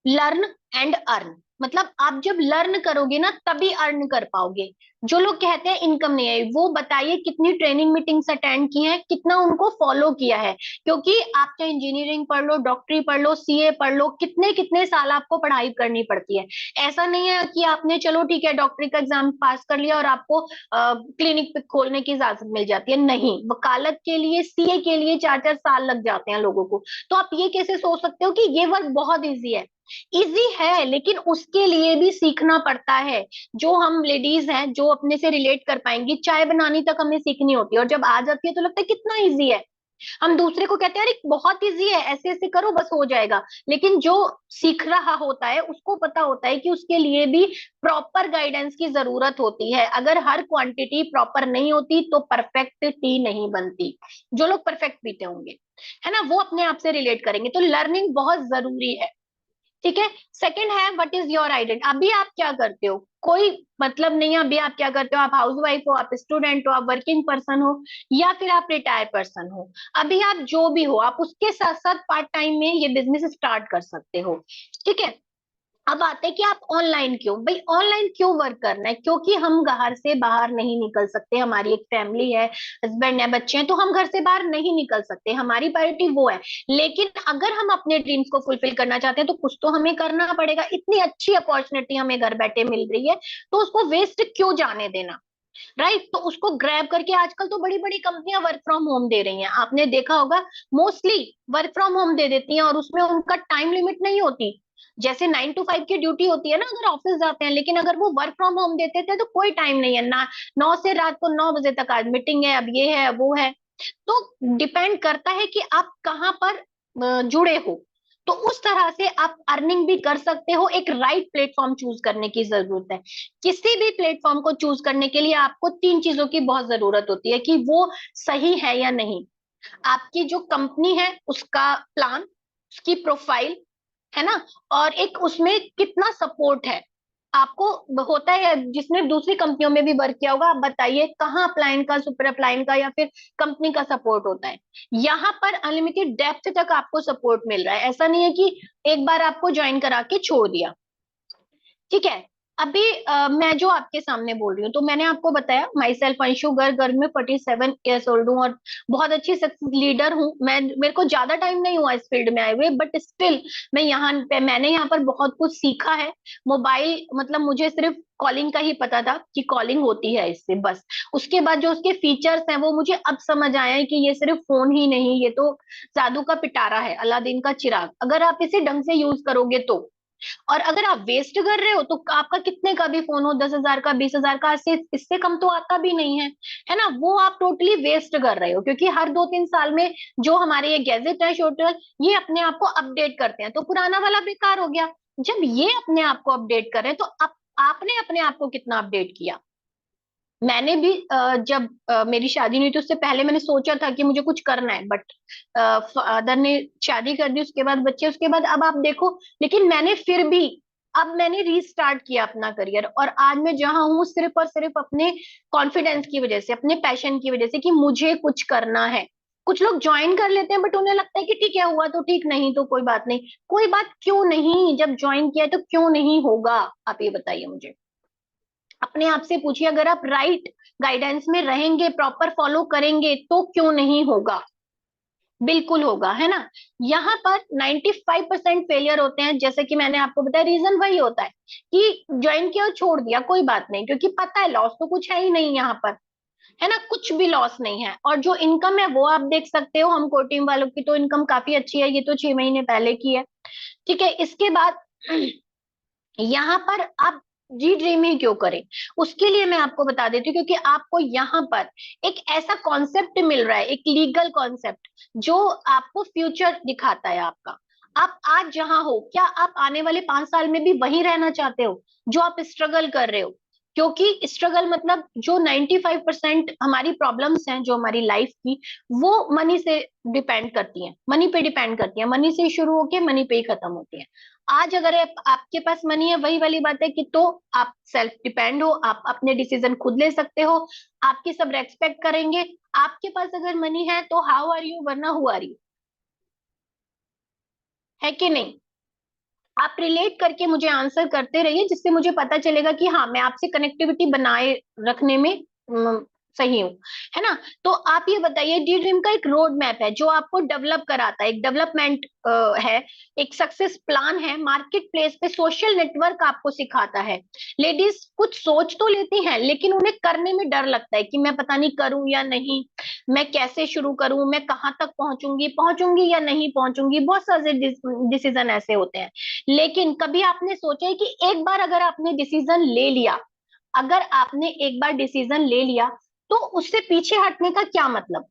A: लर्न एंड अर्न। मतलब आप जब लर्न करोगे ना तभी अर्न कर पाओगे। जो लोग कहते हैं इनकम नहीं है, वो बताइए कितनी ट्रेनिंग मीटिंग्स अटेंड की हैं, कितना उनको फॉलो किया है। क्योंकि आप चाहे इंजीनियरिंग पढ़ लो, डॉक्टरी पढ़ लो, सीए पढ़ लो, कितने कितने साल आपको पढ़ाई करनी पड़ती है। ऐसा नहीं है कि आपने चलो ठीक है डॉक्टरी का एग्जाम पास कर लिया और आपको क्लिनिक खोलने की इजाजत मिल जाती है। नहीं, वकालत के लिए, सीए के लिए 4-4 साल लग जाते हैं लोगों को। तो आप ये कैसे सोच सकते हो कि ये वर्क बहुत ईजी है? इजी है, लेकिन उसके लिए भी सीखना पड़ता है। जो हम लेडीज हैं जो अपने से रिलेट कर पाएंगी, चाय बनानी तक हमें सीखनी होती है, और जब आ जाती है तो लगता है कितना इजी है। हम दूसरे को कहते हैं अरे बहुत इजी है, ऐसे ऐसे करो बस हो जाएगा। लेकिन जो सीख रहा होता है उसको पता होता है कि उसके लिए भी प्रॉपर गाइडेंस की जरूरत होती है। अगर हर क्वांटिटी प्रॉपर नहीं होती तो परफेक्ट टी नहीं बनती। जो लोग परफेक्ट पीते होंगे, है ना, वो अपने आप से रिलेट करेंगे। तो लर्निंग बहुत जरूरी है। ठीक है। सेकंड है व्हाट इज योर आइडेंटिटी। अभी आप क्या करते हो, कोई मतलब नहीं है अभी आप क्या करते हो। आप हाउसवाइफ हो, आप स्टूडेंट हो, आप वर्किंग पर्सन हो, या फिर आप रिटायर पर्सन हो। अभी आप जो भी हो, आप उसके साथ साथ पार्ट टाइम में ये बिजनेस स्टार्ट कर सकते हो। ठीक है। अब आते हैं कि आप ऑनलाइन क्यों, भाई ऑनलाइन क्यों वर्क करना है? क्योंकि हम घर से बाहर नहीं निकल सकते, हमारी एक फैमिली है, हस्बैंड है, बच्चे हैं, तो हम घर से बाहर नहीं निकल सकते, हमारी प्रायोरिटी वो है। लेकिन अगर हम अपने ड्रीम्स को फुलफिल करना चाहते हैं तो कुछ तो हमें करना पड़ेगा। इतनी अच्छी अपॉर्चुनिटी हमें घर बैठे मिल रही है, तो उसको वेस्ट क्यों जाने देना? राइट। तो उसको ग्रैब करके, आजकल तो बड़ी बड़ी कंपनियां वर्क फ्रॉम होम दे रही हैं, आपने देखा होगा, मोस्टली वर्क फ्रॉम होम दे देती हैं, और उसमें उनका टाइम लिमिट नहीं होती। जैसे 9 to 5 की ड्यूटी होती है ना अगर ऑफिस जाते हैं, लेकिन अगर वो वर्क फ्रॉम होम देते थे तो कोई टाइम नहीं है ना, 9 से रात को 9 बजे तक, आज मीटिंग है, अब ये है वो है। तो डिपेंड करता है कि आप कहाँ पर जुड़े हो। तो उस तरह से आप अर्निंग भी कर सकते हो। एक राइट प्लेटफॉर्म चूज करने की जरूरत है। किसी भी प्लेटफॉर्म को चूज करने के लिए आपको 3 चीजों की बहुत जरूरत होती है कि वो सही है या नहीं। आपकी जो कंपनी है उसका प्लान, उसकी प्रोफाइल, है ना, और एक उसमें कितना सपोर्ट है आपको। होता है जिसने दूसरी कंपनियों में भी वर्क किया होगा, आप बताइए कहाँ अपलाइन का, सुपर अपलाइन का, या फिर कंपनी का सपोर्ट होता है। यहाँ पर अनलिमिटेड डेप्थ तक आपको सपोर्ट मिल रहा है। ऐसा नहीं है कि एक बार आपको ज्वाइन करा के छोड़ दिया। ठीक है। अभी मैं जो आपके सामने बोल रही हूँ, तो मैंने आपको बताया माई सेल्फ अंशु गर्ग, गर्ग में 47 years ओल्ड हूँ, और बहुत अच्छी सक्सेस लीडर हूँ मैं। मेरे को ज्यादा टाइम नहीं हुआ इस फील्ड में आए हुए, बट स्टिल मैं यहाँ पे, मैंने यहाँ पर बहुत कुछ सीखा है। मोबाइल मतलब मुझे सिर्फ कॉलिंग का ही पता था कि कॉलिंग होती है इससे, बस। उसके बाद जो उसके फीचर्स हैं वो मुझे अब समझ आया है कि ये सिर्फ फोन ही नहीं, ये तो जादू का पिटारा है, अलादीन का चिराग, अगर आप इसे ढंग से यूज करोगे तो। और अगर आप वेस्ट कर रहे हो तो आपका कितने का भी फोन हो, 10,000 का, 20,000 का, इससे कम तो आता भी नहीं है ना, वो आप टोटली वेस्ट कर रहे हो। क्योंकि हर 2-3 साल में जो हमारे ये गैजेट है छोटे, ये अपने आप को अपडेट करते हैं, तो पुराना वाला बेकार हो गया। जब ये अपने आप को अपडेट कर रहे हैं तो आपने अपने आप को कितना अपडेट किया? मैंने भी जब मेरी शादी नहीं थी उससे पहले मैंने सोचा था कि मुझे कुछ करना है, बट फादर ने शादी कर दी, उसके बाद बच्चे, उसके बाद अब आप देखो। लेकिन मैंने फिर भी, अब मैंने रीस्टार्ट किया अपना करियर, और आज मैं जहां हूँ सिर्फ और सिर्फ अपने कॉन्फिडेंस की वजह से, अपने पैशन की वजह से, कि मुझे कुछ करना है। कुछ लोग ज्वाइन कर लेते हैं बट उन्हें लगता है कि ठीक है, हुआ तो ठीक, नहीं तो कोई बात नहीं। कोई बात क्यों नहीं, जब ज्वाइन किया है तो क्यों नहीं होगा? आप ये बताइए मुझे। अपने आप से पूछिए, अगर आप राइट गाइडेंस में रहेंगे, प्रॉपर फॉलो करेंगे, तो क्यों नहीं होगा? बिल्कुल होगा, है ना। यहाँ पर 95% फेलियर होते हैं, जैसे कि मैंने आपको बताया, रीजन वही होता है कि ज्वाइन किया और छोड़ दिया, कोई बात नहीं, क्योंकि पता है लॉस तो कुछ है ही नहीं यहाँ पर, है ना, कुछ भी लॉस नहीं है। और जो इनकम है वो आप देख सकते हो, हम कोर टीम वालों की तो इनकम काफी अच्छी है, ये तो 6 महीने पहले की है। ठीक है। इसके बाद यहाँ पर आप जी ड्रीम ही क्यों करें, उसके लिए मैं आपको बता देती हूँ, क्योंकि आपको यहाँ पर एक ऐसा कॉन्सेप्ट मिल रहा है, एक लीगल कॉन्सेप्ट, जो आपको फ्यूचर दिखाता है आपका। आप आज जहां हो, क्या आप आने वाले 5 साल में भी वहीं रहना चाहते हो जो आप स्ट्रगल कर रहे हो? क्योंकि स्ट्रगल मतलब जो 95% हमारी प्रॉब्लम्स हैं जो हमारी लाइफ की, वो मनी से डिपेंड करती हैं, मनी पे डिपेंड करती हैं, मनी से शुरू होके मनी पे ही खत्म होती हैं। आज अगर आपके पास मनी है, वही वाली बात है कि तो आप सेल्फ डिपेंड हो, आप अपने डिसीजन खुद ले सकते हो, आपकी सब रेस्पेक्ट करेंगे। आपके पास अगर मनी है तो हाउ आर यू, वरना हु आर यू, है कि नहीं? आप रिलेट करके मुझे आंसर करते रहिए, जिससे मुझे पता चलेगा कि हाँ, मैं आपसे कनेक्टिविटी बनाए रखने में सही हूँ, है ना? तो आप ये बताइए, डी ड्रीम का एक रोड मैप है जो आपको डेवलप कराता है, एक डेवलपमेंट है, एक सक्सेस प्लान है, मार्केट प्लेस पे सोशल नेटवर्क आपको सिखाता है। लेडीज कुछ सोच तो लेती हैं, लेकिन उन्हें करने में डर लगता है कि मैं पता नहीं करूं या नहीं, मैं कैसे शुरू करूं, मैं कहां तक पहुंचूंगी, पहुंचूंगी या नहीं पहुंचूंगी, बहुत सारे डिसीजन ऐसे होते हैं। लेकिन कभी आपने सोचा है कि एक बार अगर आपने डिसीजन ले लिया, अगर आपने एक बार डिसीजन ले लिया, तो उससे पीछे हटने का क्या मतलब?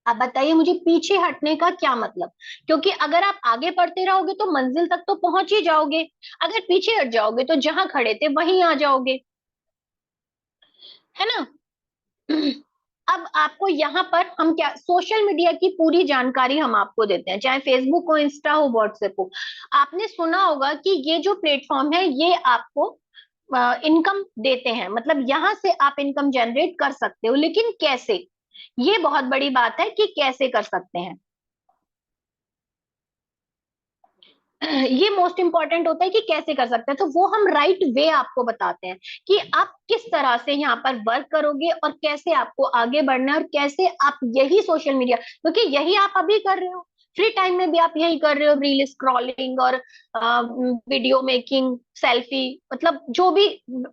A: आप बताइए मुझे, पीछे हटने का क्या मतलब? क्योंकि अगर आप आगे बढ़ते रहोगे तो मंजिल तक तो पहुंच ही जाओगे, अगर पीछे हट जाओगे तो जहां खड़े थे वहीं आ जाओगे, है ना? अब आपको यहाँ पर हम क्या, सोशल मीडिया की पूरी जानकारी हम आपको देते हैं, चाहे फेसबुक हो, इंस्टा हो, व्हाट्सएप हो। आपने सुना होगा कि ये जो प्लेटफॉर्म है ये आपको इनकम देते हैं, मतलब यहाँ से आप इनकम जनरेट कर सकते हो, लेकिन कैसे? ये बहुत बड़ी बात है कि कैसे कर सकते हैं। ये मोस्ट इंपॉर्टेंट होता है कि कैसे कर सकते हैं, तो वो हम राइट वे आपको बताते हैं कि आप किस तरह से यहाँ पर वर्क करोगे और कैसे आपको आगे बढ़ना है, और कैसे आप यही सोशल मीडिया, क्योंकि यही आप अभी कर रहे हो, फ्री टाइम में भी आप यही कर रहे हो, रील स्क्रॉलिंग और वीडियो मेकिंग, सेल्फी, मतलब जो भी,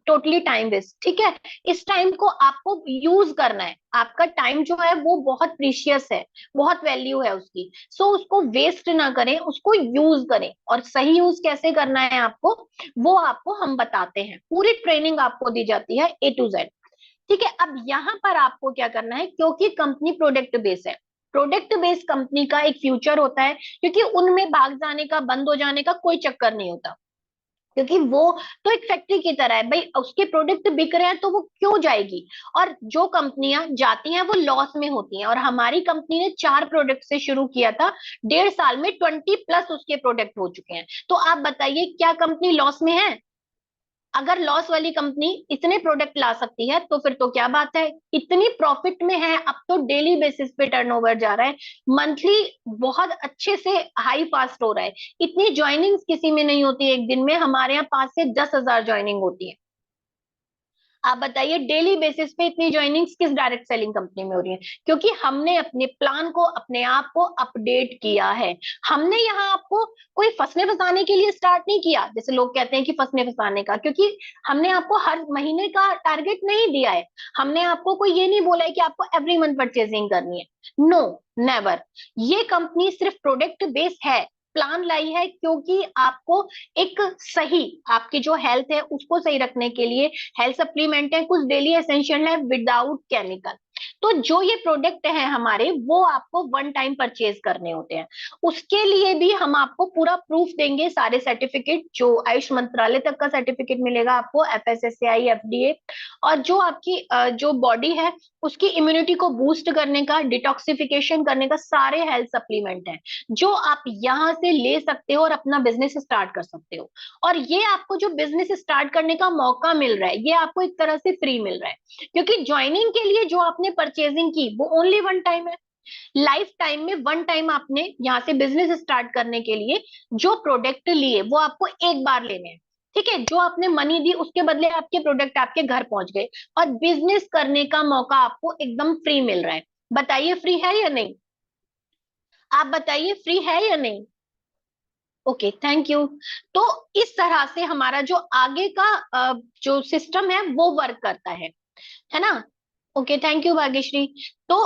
A: टोटली टाइम वेस्ट, ठीक है? इस टाइम को आपको यूज करना है, आपका टाइम जो है वो बहुत प्रीशियस है, बहुत वैल्यू है उसकी। सो उसको वेस्ट ना करें, उसको यूज करें, और सही यूज कैसे करना है आपको, वो आपको हम बताते हैं, पूरी ट्रेनिंग आपको दी जाती है A to Z। ठीक है, अब यहाँ पर आपको क्या करना है, क्योंकि कंपनी प्रोडक्ट बेस है, प्रोडक्ट बेस्ड कंपनी का एक फ्यूचर होता है, क्योंकि उनमें भाग जाने का, बंद हो जाने का कोई चक्कर नहीं होता, क्योंकि वो तो एक फैक्ट्री की तरह है भाई, उसके प्रोडक्ट बिक रहे हैं तो वो क्यों जाएगी? और जो कंपनियां जाती हैं वो लॉस में होती हैं, और हमारी कंपनी ने 4 प्रोडक्ट से शुरू किया था, 1.5 साल में 20+ उसके प्रोडक्ट हो चुके हैं। तो आप बताइए, क्या कंपनी लॉस में है? अगर लॉस वाली कंपनी इतने प्रोडक्ट ला सकती है तो फिर तो क्या बात है, इतनी प्रॉफिट में है, अब तो डेली बेसिस पे टर्नओवर जा रहा है, मंथली बहुत अच्छे से हाई फास्ट हो रहा है, इतनी ज्वाइनिंग्स किसी में नहीं होती एक दिन में, हमारे यहाँ 5 से 10 हजार ज्वाइनिंग होती है। आप बताइए, डेली बेसिस पे इतनी ज्वाइनिंग्स किस डायरेक्ट सेलिंग कंपनी में हो रही है? क्योंकि हमने अपने प्लान को, अपने आप को अपडेट किया है। हमने यहाँ आपको कोई फंसने फंसाने के लिए स्टार्ट नहीं किया, जैसे लोग कहते हैं कि फंसने फंसाने का, क्योंकि हमने आपको हर महीने का टारगेट नहीं दिया है, हमने आपको कोई ये नहीं बोला है कि आपको एवरी मंथ परचेजिंग करनी है, नो, नेवर। ये कंपनी सिर्फ प्रोडक्ट बेस्ड है, प्लान लाई है, क्योंकि आपको एक सही, आपकी जो हेल्थ है उसको सही रखने के लिए हेल्थ सप्लीमेंट है, कुछ डेली एसेंशियल है विदाउट केमिकल। तो जो ये प्रोडक्ट है हमारे, वो आपको वन टाइम परचेज करने होते हैं, उसके लिए भी हम आपको पूरा प्रूफ देंगे, सारे सर्टिफिकेट, जो आयुष मंत्रालय तक का सर्टिफिकेट मिलेगा आपको, FSSAI, FDA, और जो आपकी जो बॉडी है उसकी इम्यूनिटी को बूस्ट करने का, डिटॉक्सिफिकेशन करने का, सारे हेल्थ सप्लीमेंट हैं जो आप यहाँ से ले सकते हो और अपना बिजनेस स्टार्ट कर सकते हो। और ये आपको जो बिजनेस स्टार्ट करने का मौका मिल रहा है, ये आपको एक तरह से फ्री मिल रहा है, क्योंकि ज्वाइनिंग के लिए जो आपने परचेजिंग की वो ओनली वन टाइम है, लाइफ टाइम में वन टाइम आपने यहाँ से बिजनेस स्टार्ट करने के लिए जो प्रोडक्ट लिए वो आपको एक बार लेने हैं, ठीक है? जो आपने मनी दी उसके बदले आपके प्रोडक्ट आपके घर पहुंच गए, और बिजनेस करने का मौका आपको एकदम फ्री मिल रहा है। बताइए फ्री है या नहीं? आप बताइए फ्री है या नहीं? Okay, thank you. तो इस तरह से हमारा जो आगे का जो सिस्टम है वो वर्क करता है ना? Okay, thank you Bhagyashree. तो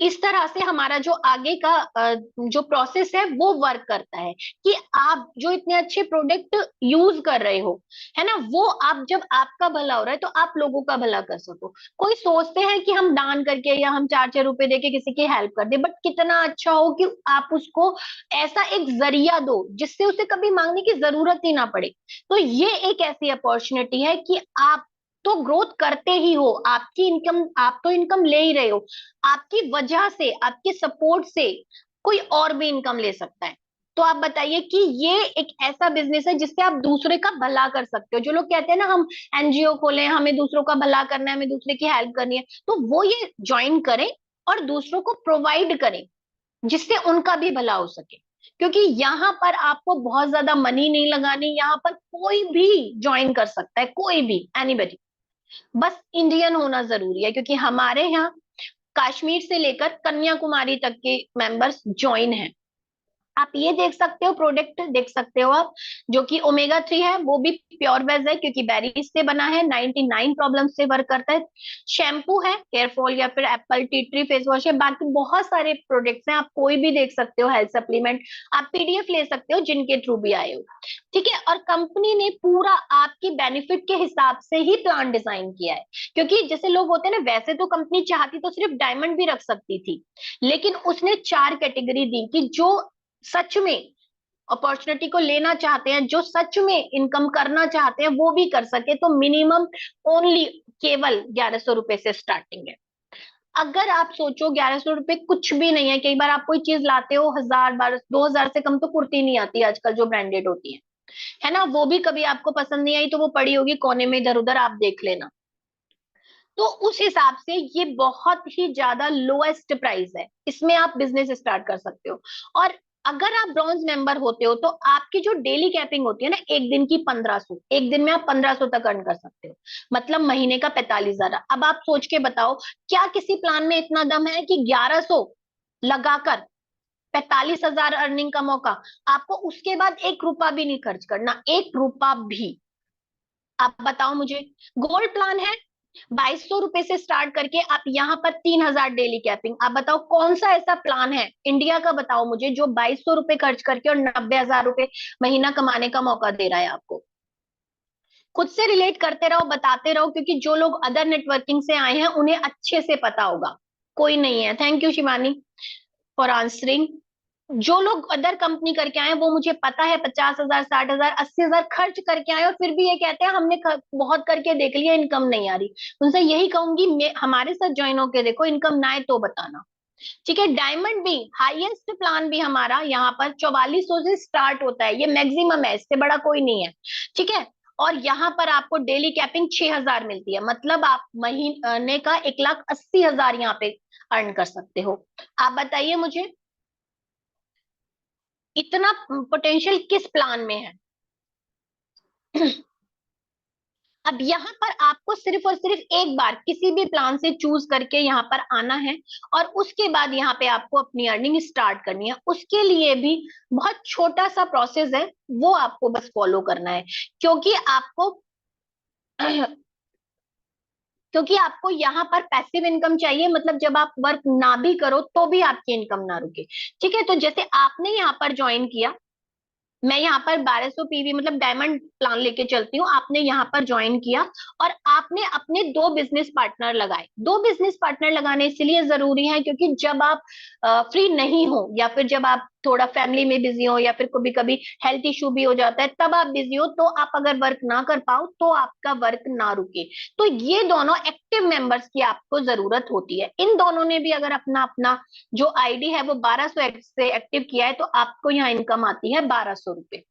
A: इस तरह से हमारा जो आगे का जो प्रोसेस है वो वर्क करता है कि आप जो इतने अच्छे प्रोडक्ट यूज कर रहे हो, है ना, वो आप जब आपका भला हो रहा है तो आप लोगों का भला कर सको। कोई सोचते हैं कि हम दान करके या हम 4-4 रुपए देके किसी की हेल्प कर दे, बट कितना अच्छा हो कि आप उसको ऐसा एक जरिया दो जिससे उसे कभी मांगने की जरूरत ही ना पड़े। तो ये एक ऐसी अपॉर्चुनिटी है कि आप तो ग्रोथ करते ही हो, आपकी इनकम, आप तो इनकम ले ही रहे हो, आपकी वजह से, आपके सपोर्ट से कोई और भी इनकम ले सकता है। तो आप बताइए कि ये एक ऐसा बिजनेस है जिससे आप दूसरे का भला कर सकते हो। जो लोग कहते हैं ना हम एनजीओ खोलें, हमें दूसरों का भला करना है, हमें दूसरे की हेल्प करनी है, तो वो ये ज्वाइन करें और दूसरों को प्रोवाइड करें जिससे उनका भी भला हो सके। क्योंकि यहाँ पर आपको बहुत ज्यादा मनी नहीं लगानी, यहाँ पर कोई भी ज्वाइन कर सकता है, कोई भी, एनीबडी, बस इंडियन होना जरूरी है। क्योंकि हमारे यहाँ कश्मीर से लेकर कन्याकुमारी तक के मेंबर्स ज्वाइन हैं। आप ये देख सकते हो, प्रोडक्ट देख सकते हो आप, जो कि ओमेगा 3 है, वो भी प्योर वेज है क्योंकि बेरीज से बना है, 99 प्रॉब्लम से वर्क करता है। शैम्पू है हेयर फॉल या फिर Apple tea tree face wash है, बाकी बहुत सारे प्रोडक्ट्स हैं, आप कोई भी देख सकते हो। हेल्थ सप्लीमेंट आप पीडीएफ ले सकते हो जिनके थ्रू भी आए हो, ठीक है। और कंपनी ने पूरा आपकी बेनिफिट के हिसाब से ही प्लान डिजाइन किया है। क्योंकि जैसे लोग होते हैं ना, वैसे तो कंपनी चाहती तो सिर्फ डायमंड भी रख सकती थी, लेकिन उसने 4 कैटेगरी दी कि जो सच में अपॉर्चुनिटी को लेना चाहते हैं, जो सच में इनकम करना चाहते हैं, वो भी कर सके। तो मिनिमम ओनली केवल 1100 रुपए से स्टार्टिंग है। अगर आप सोचो 1100 रुपए कुछ भी नहीं है, कई बार आप कोई चीज लाते हो 1000, 1200, 2000 से कम तो कुर्ती नहीं आती आजकल जो ब्रांडेड होती है ना, वो भी कभी आपको पसंद नहीं आई तो वो पड़ी होगी कोने में इधर उधर, आप देख लेना। तो उस हिसाब से ये बहुत ही ज्यादा लोएस्ट प्राइस है, इसमें आप बिजनेस स्टार्ट कर सकते हो। और अगर आप ब्रॉन्ज मेंबर होते हो तो आपकी जो डेली कैपिंग होती है ना, एक दिन की 1500, एक दिन में आप 1500 तक अर्न कर सकते हो, मतलब महीने का 45,000। अब आप सोच के बताओ, क्या किसी प्लान में इतना दम है कि 1100 लगाकर 45,000 अर्निंग का मौका, आपको उसके बाद 1 रुपया भी नहीं खर्च करना, 1 रुपया भी। आप बताओ मुझे, गोल्ड प्लान है 2200 रुपए से स्टार्ट करके आप यहाँ पर 3,000 डेली कैपिंग। आप बताओ कौन सा ऐसा प्लान है इंडिया का, बताओ मुझे, जो 2200 रुपए खर्च करके और 90,000 रुपए महीना कमाने का मौका दे रहा है आपको। खुद से रिलेट करते रहो, बताते रहो, क्योंकि जो लोग अदर नेटवर्किंग से आए हैं उन्हें अच्छे से पता होगा। कोई नहीं है, thank you Shivani for answering. जो लोग अदर कंपनी करके आए हैं वो मुझे पता है 50,000, 60,000, 80,000 खर्च करके आए और फिर भी ये कहते हैं हमने बहुत करके देख लिया, इनकम नहीं आ रही। उनसे यही कहूंगी, हमारे साथ ज्वाइन होके देखो, इनकम ना आए तो बताना, ठीक है। डायमंड भी हाईएस्ट प्लान भी हमारा यहाँ पर 4400 से स्टार्ट होता है, ये मैक्सिमम है, इससे बड़ा कोई नहीं है, ठीक है। और यहाँ पर आपको डेली कैपिंग 6,000 मिलती है, मतलब आप महीने का 1,80,000 यहाँ पे अर्न कर सकते हो। आप बताइए मुझे, इतना पोटेंशियल किस प्लान में है? अब यहाँ पर आपको सिर्फ और सिर्फ एक बार किसी भी प्लान से चूज करके यहाँ पर आना है और उसके बाद यहाँ पे आपको अपनी अर्निंग स्टार्ट करनी है। उसके लिए भी बहुत छोटा सा प्रोसेस है, वो आपको बस फॉलो करना है। क्योंकि आपको क्योंकि आपको यहाँ पर पैसिव इनकम चाहिए, मतलब जब आप वर्क ना भी करो तो भी आपकी इनकम ना रुके, ठीक है। तो जैसे आपने यहाँ पर ज्वाइन किया, मैं यहाँ पर 1200 पीवी मतलब डायमंड प्लान लेके चलती हूँ, आपने यहाँ पर ज्वाइन किया और आपने अपने 2 बिजनेस पार्टनर लगाए। 2 बिजनेस पार्टनर लगाने इसलिए जरूरी है क्योंकि जब आप फ्री नहीं हो या फिर जब आप थोड़ा फैमिली में बिजी हो या फिर कभी कभी हेल्थ इशू भी हो जाता है, तब आप बिजी हो, तो आप अगर वर्क ना कर पाओ तो आपका वर्क ना रुके। तो ये दोनों एक्टिव मेंबर्स की आपको जरूरत होती है। इन दोनों ने भी अगर अपना अपना जो आईडी है वो 1200 से एक्टिव किया है तो आपको यहाँ इनकम आती है 1200 रुपए।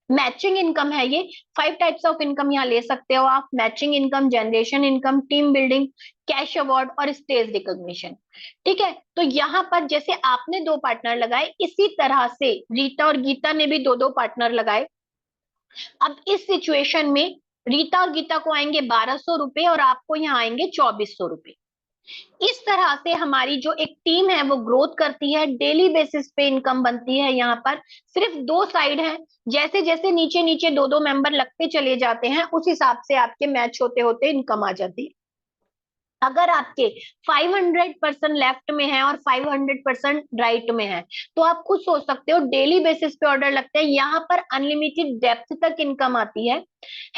A: मैचिंग इनकम है ये। 5 टाइप्स ऑफ इनकम यहाँ ले सकते हो आप: matching income, generation income, team building, cash award और स्टेज रिकॉग्निशन, ठीक है। तो यहाँ पर जैसे आपने 2 पार्टनर लगाए, इसी तरह से रीता और गीता ने भी 2-2 पार्टनर लगाए। अब इस सिचुएशन में रीता और गीता को आएंगे 1200 रुपए और आपको यहाँ आएंगे 2400 रुपए। इस तरह से हमारी जो एक टीम है वो ग्रोथ करती है, डेली बेसिस पे इनकम बनती है। यहाँ पर सिर्फ 2 साइड है, जैसे जैसे नीचे नीचे 2-2 मेंबर लगते चले जाते हैं उस हिसाब से आपके मैच होते होते इनकम आ जाती है। अगर आपके 500% लेफ्ट में है और 500% राइट में है, तो आप खुद सोच सकते हो डेली बेसिस पे ऑर्डर लगते हैं, यहाँ पर अनलिमिटेड डेप्थ तक इनकम आती है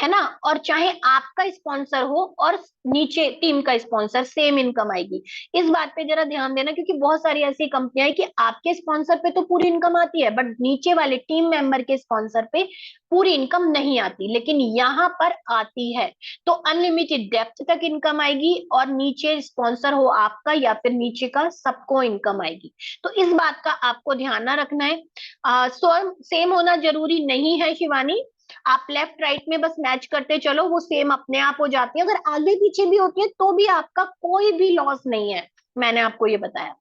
A: ना। और चाहे आपका स्पॉन्सर हो और नीचे टीम का स्पॉन्सर, सेम इनकम आएगी। इस बात पे जरा ध्यान देना, क्योंकि बहुत सारी ऐसी कंपनियां हैं कि आपके स्पॉन्सर पे तो पूरी इनकम आती है, बट नीचे वाले टीम मेंबर के स्पॉन्सर पे पूरी इनकम नहीं आती, लेकिन यहाँ पर आती है। तो अनलिमिटेड डेप्थ तक इनकम आएगी, और नीचे स्पॉन्सर हो आपका या फिर नीचे का, सबको इनकम आएगी। तो इस बात का आपको ध्यान ना रखना है। सेम होना जरूरी नहीं है शिवानी, आप लेफ्ट राइट में बस मैच करते चलो, वो सेम अपने आप हो जाती है। अगर आगे पीछे भी होती है तो भी आपका कोई भी लॉस नहीं है, मैंने आपको ये बताया।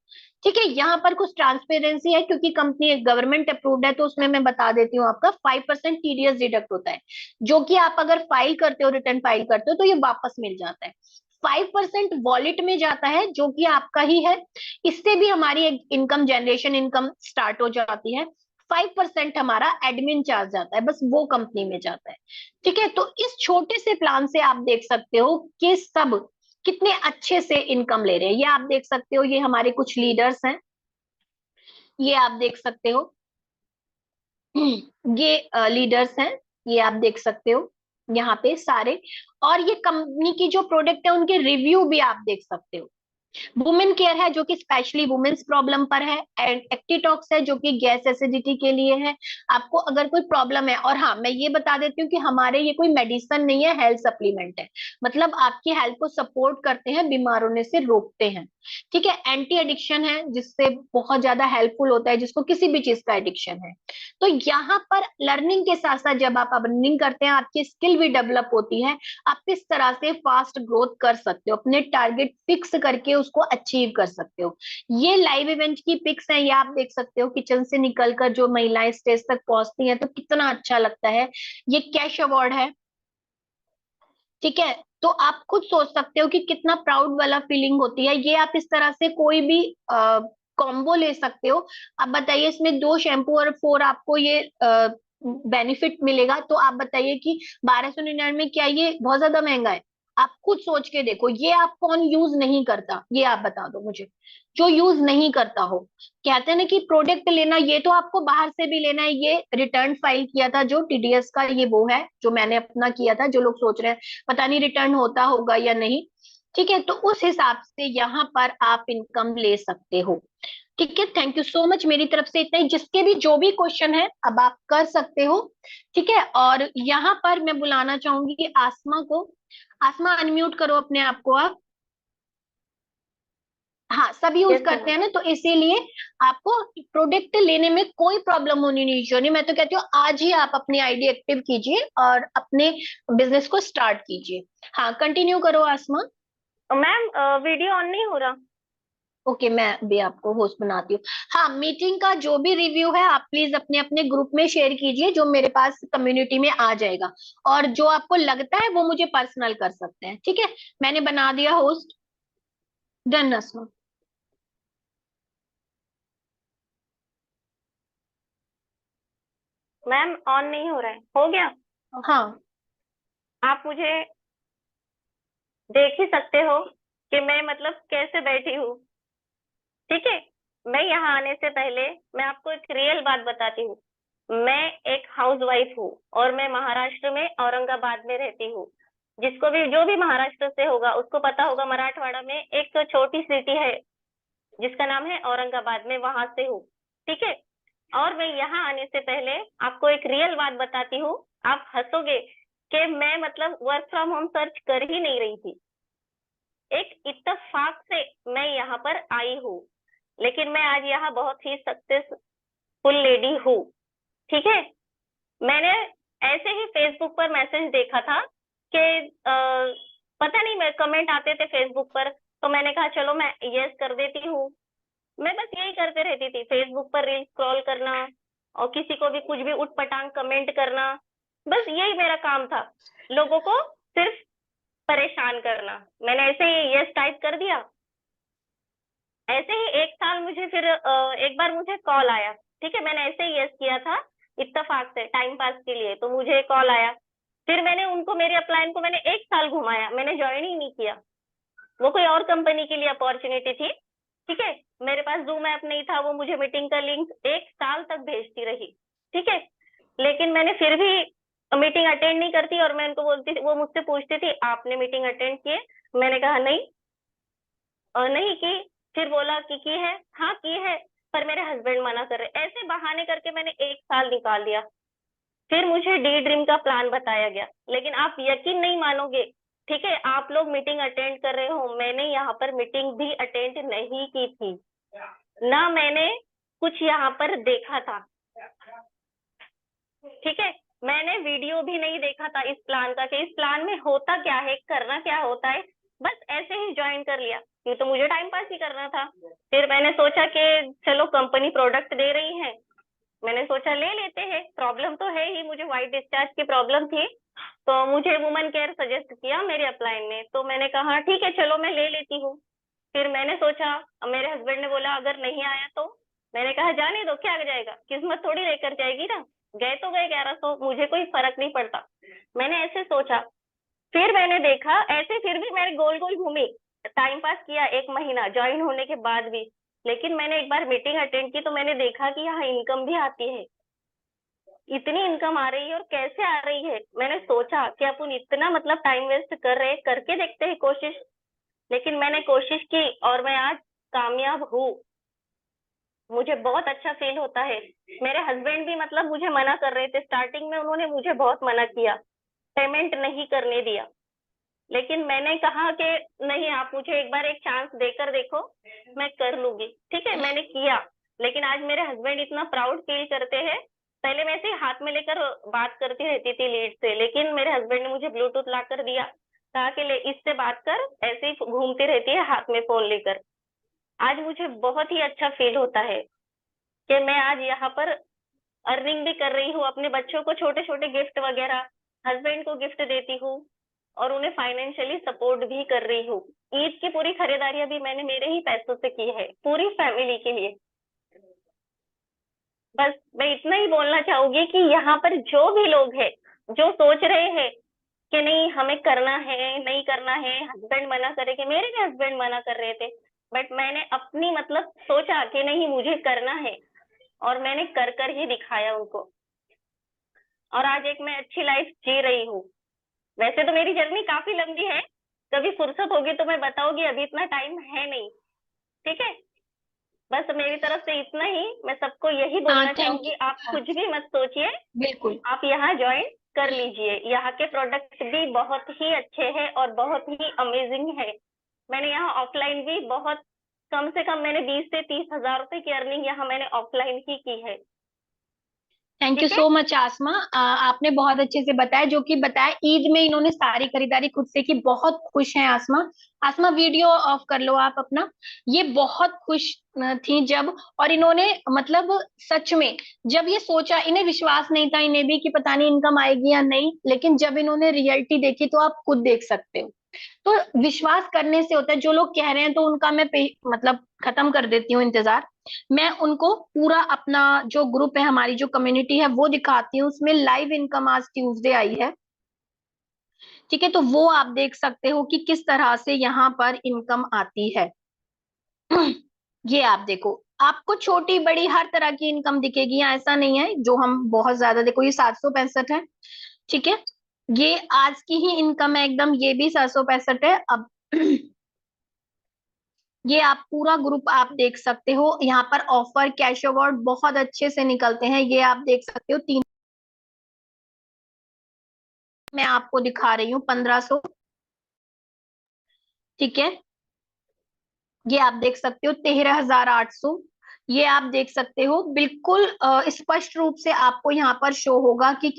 A: ठीक है, यहाँ पर कुछ ट्रांसपेरेंसी है, क्योंकि कंपनी एक गवर्नमेंट अप्रूव्ड है, तो उसमें मैं बता देती हूँ, आपका 5% टीडीएस डिडक्ट होता है, जो कि आप अगर फाइल करते हो, रिटर्न फाइल करते हो, तो ये वापस मिल जाता है। 5% वॉलेट में जाता है, जो कि आपका ही है, इससे भी हमारी इनकम जनरेशन, इनकम स्टार्ट हो जाती है। 5% हमारा एडमिन चार्ज जाता है, बस वो कंपनी में जाता है। ठीक है, तो इस छोटे से प्लान से आप देख सकते हो कि सब कितने अच्छे से इनकम ले रहे हैं। ये आप देख सकते हो, ये हमारे कुछ लीडर्स हैं, ये आप देख सकते हो, ये लीडर्स हैं, ये आप देख सकते हो यहाँ पे सारे। और ये कंपनी की जो प्रोडक्ट है उनके रिव्यू भी आप देख सकते हो। वुमेन केयर है, जो कि स्पेशली वुमेन्स प्रॉब्लम पर है, एंड एक्टिटॉक्स है, जो कि गैस एसिडिटी के लिए है। आपको अगर कोई प्रॉब्लम है, और हाँ मैं ये बता देती हूँ कि हमारे ये कोई मेडिसिन नहीं है, हेल्थ सप्लीमेंट है, मतलब आपकी हेल्थ को सपोर्ट करते हैं, बीमार होने से रोकते हैं। ठीक है, एंटी एडिक्शन है, जिससे बहुत ज्यादा हेल्पफुल होता है जिसको किसी भी चीज का एडिक्शन है। तो यहाँ पर लर्निंग के साथ साथ जब आप अर्निंग करते हैं, आपकी स्किल भी डेवलप होती है। आप किस तरह से फास्ट ग्रोथ कर सकते हो, अपने टारगेट फिक्स करके उसको अचीव कर सकते हो। ये लाइव इवेंट की पिक्स हैं, ये आप देख सकते हो, किचन से निकलकर जो महिलाएं स्टेज तक पहुंचती हैं तो कितना अच्छा लगता है। ये कैश अवार्ड है। ठीक है, तो आप खुद सोच सकते हो कि कितना प्राउड वाला फीलिंग होती है। ये आप इस तरह से कोई भी कॉम्बो ले सकते हो। अब बताइए, इसमें 2 शैम्पू और 4 आपको ये बेनिफिट मिलेगा, तो आप बताइए कि 1299 क्या ये बहुत ज्यादा महंगा है? आप खुद सोच के देखो, ये आप कौन यूज नहीं करता, ये आप बता दो मुझे, जो यूज नहीं करता हो। कहते हैं ना कि प्रोडक्ट लेना, ये तो आपको बाहर से भी लेना है। ये रिटर्न फाइल किया था जो टीडीएस का, ये वो है जो मैंने अपना किया था। जो लोग सोच रहे हैं पता नहीं रिटर्न होता होगा या नहीं, ठीक है, तो उस हिसाब से यहाँ पर आप इनकम ले सकते हो। ठीक है, थैंक यू सो मच, मेरी तरफ से इतना ही। जिसके भी जो भी क्वेश्चन है अब आप कर सकते हो। ठीक है, और यहाँ पर मैं बुलाना चाहूंगी आसमा को। आसमा, अनम्यूट करो अपने आप को आप। हाँ, सब यूज
C: यस
A: करते
C: मैम।
A: हैं ना, तो इसीलिए आपको प्रोडक्ट लेने में कोई प्रॉब्लम होनी नहीं चाहिए। मैं तो कहती हूँ आज ही आप अपनी आईडी एक्टिव कीजिए और अपने बिजनेस को स्टार्ट कीजिए। हाँ, कंटिन्यू करो आसमा।
C: मैम वीडियो ऑन नहीं हो रहा।
A: ओके, मैं भी आपको होस्ट बनाती हूँ। हाँ, मीटिंग का जो भी रिव्यू है आप प्लीज अपने अपने ग्रुप में शेयर कीजिए, जो मेरे पास कम्युनिटी में आ जाएगा। और जो आपको लगता है वो मुझे पर्सनल कर सकते हैं। ठीक है, मैंने बना दिया host. Done Asma.
C: Ma'am on नहीं हो रहा है, हो गया।
A: हाँ,
C: आप मुझे देख ही सकते हो कि मैं मतलब कैसे बैठी हूँ। ठीक है, मैं यहाँ आने से पहले मैं आपको एक रियल बात बताती हूँ। मैं एक हाउसवाइफ हूँ और मैं महाराष्ट्र में औरंगाबाद में रहती हूँ। जिसको भी जो भी महाराष्ट्र से होगा उसको पता होगा, मराठवाड़ा में एक छोटी सिटी है जिसका नाम है औरंगाबाद। में वहां से हूँ। ठीक है, और मैं यहाँ आने से पहले आपको एक रियल बात बताती हूँ। आप हंसोगे कि मैं मतलब वर्क फ्रॉम होम सर्च कर ही नहीं रही थी। एक इत्तेफाक से मैं यहाँ पर आई हूँ, लेकिन मैं आज यहाँ बहुत ही सक्सेसफुल लेडी हूँ। ठीक है, मैंने ऐसे ही फेसबुक पर मैसेज देखा था कि पता नहीं, मैं कमेंट आते थे फेसबुक पर, तो मैंने कहा चलो मैं यस कर देती हूँ। मैं बस यही करते रहती थी, फेसबुक पर रील स्क्रॉल करना और किसी को भी कुछ भी उटपटांग कमेंट करना, बस यही मेरा काम था, लोगों को सिर्फ परेशान करना। मैंने ऐसे ही यस टाइप कर दिया। ऐसे ही एक साल मुझे फिर एक बार मुझे कॉल आया। ठीक है, मैंने ऐसे ही यस किया था इत्तेफाक से टाइम पास के लिए, तो मुझे कॉल आया। फिर मैंने उनको, मेरे अपलाइन को मैंने एक साल घुमाया, मैंने ज्वाइन ही नहीं किया।
D: वो कोई और कंपनी के लिए अपॉर्चुनिटी थी। ठीक है, मेरे पास जूम ऐप नहीं था, वो मुझे मीटिंग का लिंक 1 साल तक भेजती रही। ठीक है, लेकिन मैंने फिर भी मीटिंग अटेंड नहीं करती और मैं उनको बोलती थी, वो मुझसे पूछती थी आपने मीटिंग अटेंड की है? मैंने कहा नहीं, और नहीं की। फिर बोला कि की है? हाँ की है, पर मेरे हस्बैंड मना कर रहे। ऐसे बहाने करके मैंने 1 साल निकाल दिया। फिर मुझे डी ड्रीम का प्लान बताया गया, लेकिन आप यकीन नहीं मानोगे, ठीक है, आप लोग मीटिंग अटेंड कर रहे हो, मैंने यहाँ पर मीटिंग भी अटेंड नहीं की थी, ना मैंने कुछ यहाँ पर देखा था। ठीक है, मैंने वीडियो भी नहीं देखा था इस प्लान का कि इस प्लान में होता क्या है, करना क्या होता है। बस ऐसे ही ज्वाइन कर लिया, ये तो मुझे टाइम पास ही करना था। फिर मैंने सोचा कि चलो कंपनी प्रोडक्ट दे रही है, मैंने सोचा ले लेते हैं, प्रॉब्लम तो है ही, मुझे व्हाइट डिस्चार्ज की प्रॉब्लम थी, तो मुझे वुमन केयर सजेस्ट किया मेरे अपलाइन में, तो मैंने कहा ठीक है चलो मैं ले लेती हूँ। फिर मैंने सोचा, मेरे हस्बैंड ने बोला अगर नहीं आया तो, मैंने कहा जाने दो, क्या जाएगा, किस्मत थोड़ी लेकर जाएगी ना, गए तो गए 1100, मुझे कोई फर्क नहीं पड़ता, मैंने ऐसे सोचा। फिर मैंने देखा ऐसे, फिर भी मैंने गोल गोल घूमी, टाइम पास किया 1 महीना ज्वाइन होने के बाद भी। लेकिन मैंने एक बार मीटिंग अटेंड की तो मैंने देखा कि यहाँ इनकम भी आती है, इतनी इनकम आ रही है, और कैसे आ रही है। मैंने सोचा कि अपन इतना मतलब टाइम वेस्ट कर रहे हैं, करके देखते हैं कोशिश। लेकिन मैंने कोशिश की और मैं आज कामयाब हूँ, मुझे बहुत अच्छा फील होता है। मेरे हस्बैंड भी मतलब मुझे मना कर रहे थे स्टार्टिंग में, उन्होंने मुझे बहुत मना किया, पेमेंट नहीं करने दिया, लेकिन मैंने कहा कि नहीं, आप मुझे एक बार एक चांस देकर देखो, मैं कर लूंगी। ठीक है, मैंने किया। लेकिन आज मेरे हस्बैंड इतना प्राउड फील करते हैं, पहले मैं ऐसे हाथ में लेकर बात करती रहती थी लीड से, लेकिन मेरे हस्बैंड ने मुझे ब्लूटूथ ला कर दिया, कहा कि ले इससे बात कर, ऐसे ही घूमती रहती है हाथ में फोन लेकर। आज मुझे बहुत ही अच्छा फील होता है कि मैं आज यहाँ पर अर्निंग भी कर रही हूँ, अपने बच्चों को छोटे छोटे गिफ्ट वगैरह, हस्बैंड को गिफ्ट देती हूँ, और उन्हें फाइनेंशियली सपोर्ट भी कर रही हूँ। ईद की पूरी खरीदारियां भी मैंने मेरे ही पैसों से की है, पूरी फैमिली के लिए। बस मैं इतना ही बोलना चाहूंगी कि यहाँ पर जो भी लोग हैं, जो सोच रहे हैं कि नहीं हमें करना है, नहीं करना है, हस्बैंड मना करेंगे, मेरे भी हस्बैंड मना कर रहे थे, बट मैंने अपनी मतलब सोचा कि नहीं मुझे करना है, और मैंने कर कर ही दिखाया उनको, और आज एक मैं अच्छी लाइफ जी रही हूँ। वैसे तो मेरी जर्नी काफी लंबी है, कभी फुर्सत होगी तो मैं बताऊंगी, अभी इतना टाइम है नहीं। ठीक है, बस मेरी तरफ से इतना ही, मैं सबको यही
A: हाँ,
D: बोलना
A: थैंक
D: चाहूंगी, आप कुछ भी मत सोचिए,
A: बिल्कुल।
D: आप यहाँ ज्वाइन कर लीजिए, यहाँ के प्रोडक्ट भी बहुत ही अच्छे हैं और बहुत ही अमेजिंग है। मैंने यहाँ ऑफलाइन भी बहुत, कम से कम मैंने 20 से 30 हजार रुपए की अर्निंग यहाँ मैंने ऑफलाइन ही की है।
A: थैंक यू
D: ठीक है,
A: सो मच आसमा। आपने बहुत अच्छे से बताया, जो कि बताया ईद में इन्होंने सारी खरीदारी खुद से की, बहुत खुश हैं आसमा। आसमा वीडियो ऑफ कर लो आप अपना। ये बहुत खुश थी जब, और इन्होंने मतलब सच में जब ये सोचा, इन्हें विश्वास नहीं था इन्हें भी कि पता नहीं इनकम आएगी या नहीं, लेकिन जब इन्होंने रियलिटी देखी तो आप खुद देख सकते हो। तो विश्वास करने से होता है, जो लोग कह रहे हैं तो उनका मैं मतलब खत्म कर देती हूँ इंतजार। मैं उनको पूरा अपना जो ग्रुप है, हमारी जो कम्युनिटी है वो दिखाती हूँ, उसमें लाइव इनकम आज ट्यूसडे आई है। ठीक है, तो वो आप देख सकते हो कि किस तरह से यहाँ पर इनकम आती है। ये आप देखो, आपको छोटी बड़ी हर तरह की इनकम दिखेगी, ऐसा नहीं है जो हम बहुत ज्यादा, देखो ये 765 है। ठीक है, ये आज की ही इनकम है एकदम, ये भी 765 है। अब ये आप पूरा ग्रुप आप देख सकते हो, यहाँ पर ऑफर कैश अवार्ड बहुत अच्छे से निकलते हैं, ये आप देख सकते हो। तीन मैं आपको दिखा रही हूँ 1500। ठीक है, ये आप देख सकते हो 13,800। ये आप देख सकते हो बिल्कुल स्पष्ट रूप से आपको यहाँ पर शो होगा कि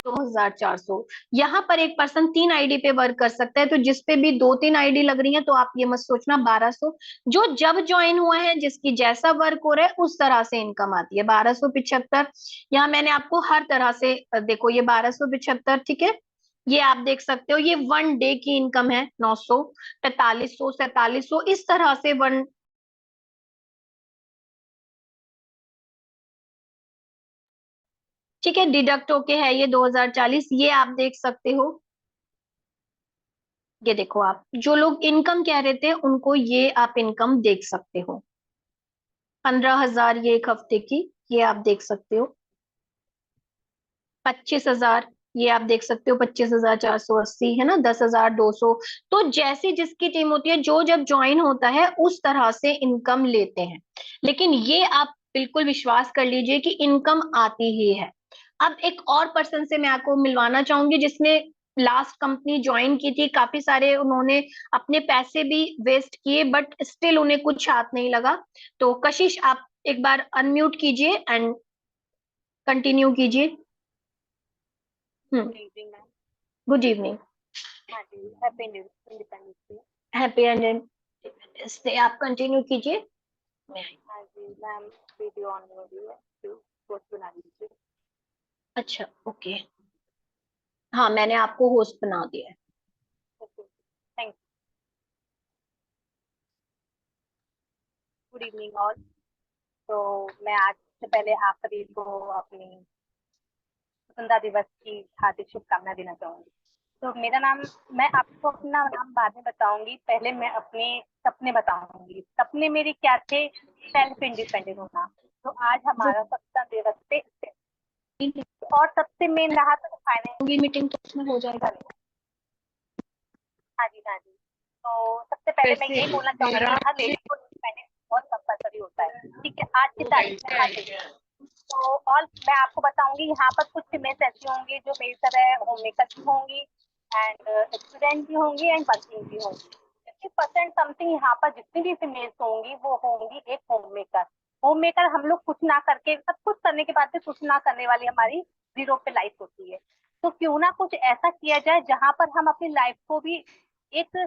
A: 2,400। यहाँ पर एक पर्सन 3 आईडी पे वर्क कर सकता है, तो जिसपे भी 2-3 आईडी लग रही है तो आप ये मत सोचना 1,200। जो जब ज्वाइन हुआ है, जिसकी जैसा वर्क हो रहा है उस तरह से इनकम आती है। 1,275 यहाँ मैंने आपको हर तरह से देखो, ये 1,275। ठीक है, ये आप देख सकते हो, ये 1 डे की इनकम है 900, 4300, 4700, इस तरह से वन। ठीक है, डिडक्ट होके है ये 2040। ये आप देख सकते हो, ये देखो, आप जो लोग इनकम कह रहे थे उनको ये आप इनकम देख सकते हो। 15,000 ये एक हफ्ते की, ये आप देख सकते हो। 25,000 ये आप देख सकते हो। 25,480 है ना, 10,200। तो जैसी जिसकी टीम होती है, जो जब ज्वाइन होता है उस तरह से इनकम लेते हैं। लेकिन ये आप बिल्कुल विश्वास कर लीजिए कि इनकम आती ही है। अब एक और पर्सन से मैं आपको मिलवाना चाहूंगी जिसने लास्ट कंपनी ज्वाइन की थी। काफी सारे उन्होंने अपने पैसे भी वेस्ट किए, बट स्टिल उन्हें कुछ हाथ नहीं लगा। तो कशिश, आप एक बार अनम्यूट कीजिए एंड कंटिन्यू कीजिए।
E: Good evening ma'am.
A: Good evening.
E: हाँ जी, happy independence day.
A: Happy independence day. आप कंटिन्यू कीजिए।
E: हाँ जी मैम, वीडियो ऑन हो रही है, तो पोस्ट बना लीजिए।
A: अच्छा, ओके। हाँ, मैंने आपको होस्ट बना दिया है।
E: Okay, thank you. Good evening all. तो मैं आज से पहले आप सभी को अपनी स्वतंत्रता दिवस की हार्दिक शुभकामनाएं देना चाहूंगी। तो मेरा नाम, मैं आपको अपना नाम बाद में बताऊंगी, पहले मैं अपने सपने बताऊंगी। सपने मेरे क्या थे? सेल्फ इंडिपेंडेंट होना। तो आज हमारा स्वतंत्रता दिवस पे, और सबसे मेन रहा तो फाइनेंशियल
A: मीटिंग तो उसमें हो जाएगा।
E: हाँ जी, हाँ जी। तो सबसे पहले मैं यही बोलना चाहूंगी कि हर लेडी को इंडिपेंडेंस बहुत कंपलसरी होता है। ठीक है, आज की तारीख में हर लेडी। तो और मैं आपको बताऊंगी, यहाँ पर कुछ फीमेल्स ऐसी होंगी जो मेरी तरह होम मेकर भी होंगी, एंड स्टूडेंट भी होंगी, एंड वर्किंग भी होंगी। 50% समथिंग यहाँ पर जितनी भी फीमेल्स होंगी वो होंगी एक होम मेकर। होम मेकर हम लोग कुछ ना करके, सब कुछ करने के बाद भी कुछ ना करने वाली हमारी जीरो पे लाइफ होती है। तो क्यों ना कुछ ऐसा किया जाए जहां पर हम अपनी लाइफ को भी एक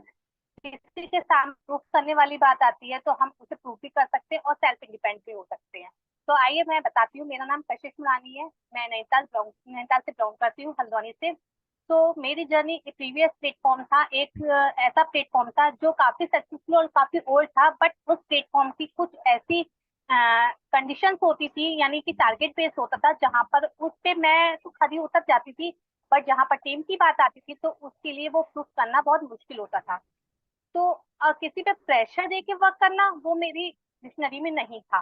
E: किसी के सामने प्रूफ करने वाली बात आती है, तो हम उसे प्रूफ भी कर सकते हैं और सेल्फ इंडिपेंडेंट भी हो सकते हैं। तो आइए मैं बताती हूँ। मेरा नाम कशिश मुरानी है। मैं नैनीताल से बिलोंग करती हूँ, हल्द्वानी से। तो मेरी जर्नी प्रीवियस प्लेटफॉर्म था, एक ऐसा प्लेटफॉर्म था जो काफी सक्सेसफुल और काफी ओल्ड था, बट उस प्लेटफॉर्म की कुछ ऐसी कंडीशंस होती थी, यानी कि टारगेट बेस होता था, जहां पर उस पे मैं तो खरी उतर जाती थी, बट जहां पर टीम की बात आती थी तो उसके लिए वो प्रूफ करना बहुत मुश्किल होता था। तो किसी पे प्रेशर दे के वर्क करना वो मेरी डिक्शनरी में नहीं था।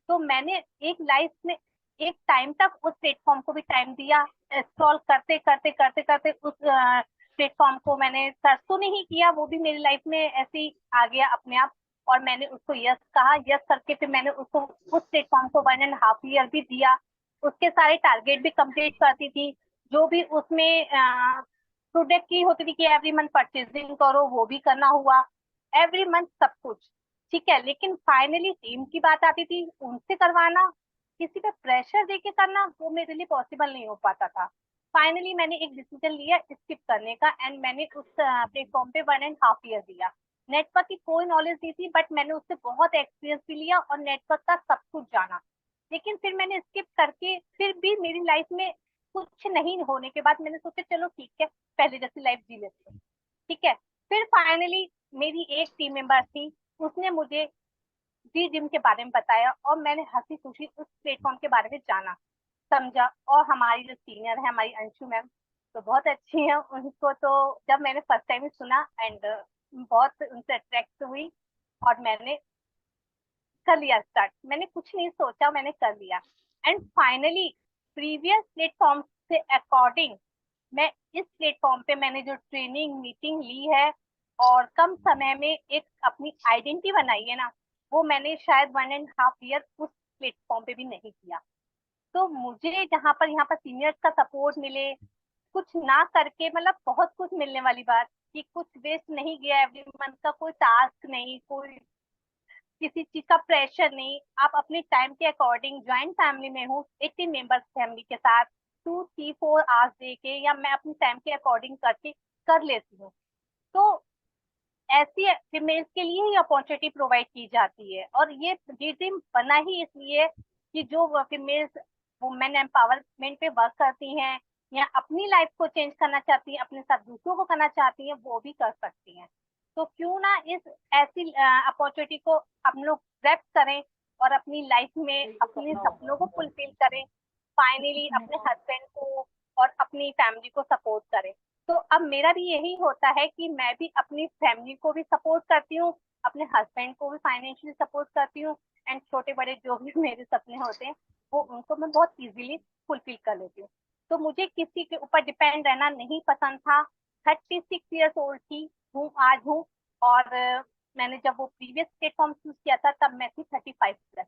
E: तो मैंने एक लाइफ में एक टाइम तक उस प्लेटफॉर्म को भी टाइम दिया। स्क्रॉल करते करते करते करते उस प्लेटफॉर्म को मैंने सर्च तो नहीं किया, वो भी मेरी लाइफ में ऐसे ही आ गया अपने आप। और मैंने उसको यस कहा, यस करके फिर मैंने उसको उस प्लेटफॉर्म को 1.5 ईयर भी दिया। उसके सारे टारगेट भी कंप्लीट करती थी। जो भी उसमें प्रोडक्ट की होती थी कि एवरी मंथ परचेजिंग करो, वो भी करना हुआ, एवरी मंथ सब कुछ। ठीक है, लेकिन फाइनली टीम की बात आती थी, उनसे करवाना, किसी पे प्रेशर देके करना, वो मेरे लिए पॉसिबल नहीं हो पाता था। फाइनली मैंने एक डिसीजन लिया स्किप करने का, एंड मैंने उस प्लेटफॉर्म पे 1.5 ईयर दिया। नेटवर्क की कोई नॉलेज नहीं थी, बट मैंने उससे बहुत एक्सपीरियंस भी लिया और नेटवर्क का सब कुछ जाना। लेकिन फिर मैंने स्किप करके, फिर भी मेरी लाइफ में कुछ नहीं होने के बाद मैंने सोचा चलो ठीक है, पहले जैसी लाइफ जी लेते हैं। ठीक है, फिर फाइनली मेरी एक टीम मेंबर थी, उसने मुझे जी जिम के बारे में बताया, और मैंने हंसी खुशी उस प्लेटफॉर्म के बारे में जाना, समझा। और हमारी जो सीनियर है, हमारी अंशु मैम, तो बहुत अच्छी है। उनको तो जब मैंने फर्स्ट टाइम सुना, एंड बहुत उनसे अट्रैक्ट हुई, और मैंने कर लिया स्टार्ट। मैंने कुछ नहीं सोचा, मैंने कर लिया। एंड फाइनली प्रीवियस प्लेटफॉर्म से अकॉर्डिंग मैं इस प्लेटफॉर्म पे मैंने जो ट्रेनिंग मीटिंग ली है और कम समय में एक अपनी आइडेंटिटी बनाई है ना, वो मैंने शायद 1.5 ईयर उस प्लेटफॉर्म पे भी नहीं किया। तो मुझे जहाँ पर यहाँ पर सीनियर्स का सपोर्ट मिले, कुछ ना करके, मतलब बहुत कुछ मिलने वाली बात कि कुछ वेस्ट नहीं गया, एवरी मंथ का कोई टास्क नहीं, कोई किसी चीज का प्रेशर नहीं, आप अपने टाइम के अकॉर्डिंग, ज्वाइंट फैमिली में हूँ 18 मेंबर्स फैमिली के साथ, 2 3 4 आवर्स दे के, या मैं अपने टाइम के अकॉर्डिंग करके कर लेती हूँ। तो ऐसी फीमेल्स के लिए ही अपॉर्चुनिटी प्रोवाइड की जाती है, और ये ड्रीम बना ही इसलिए कि जो फीमेल्स वुमेन एम्पावरमेंट पे वर्क करती हैं या अपनी लाइफ को चेंज करना चाहती हैं, अपने साथ दूसरों को करना चाहती हैं, वो भी कर सकती हैं। तो क्यों ना इस ऐसी अपॉर्चुनिटी को हम लोग ग्रैब करें और अपनी लाइफ में अपने सपनों को फुलफिल करें। फाइनली अपने हस्बैंड को और अपनी फैमिली को सपोर्ट करें। तो अब मेरा भी यही होता है कि मैं भी अपनी फैमिली को भी सपोर्ट करती हूँ, अपने हस्बैंड को भी फाइनेंशियली सपोर्ट करती हूँ, एंड छोटे बड़े जो भी मेरे सपने होते हैं वो उनको मैं बहुत इजीली फुलफिल कर लेती हूँ। तो मुझे किसी के ऊपर डिपेंड रहना नहीं पसंद था। 36 ईयर्स ओल्ड थी, हूँ आज हूँ, और मैंने जब वो प्रीवियस प्लेटफॉर्म चूज किया था तब मैं थी 35 प्लस।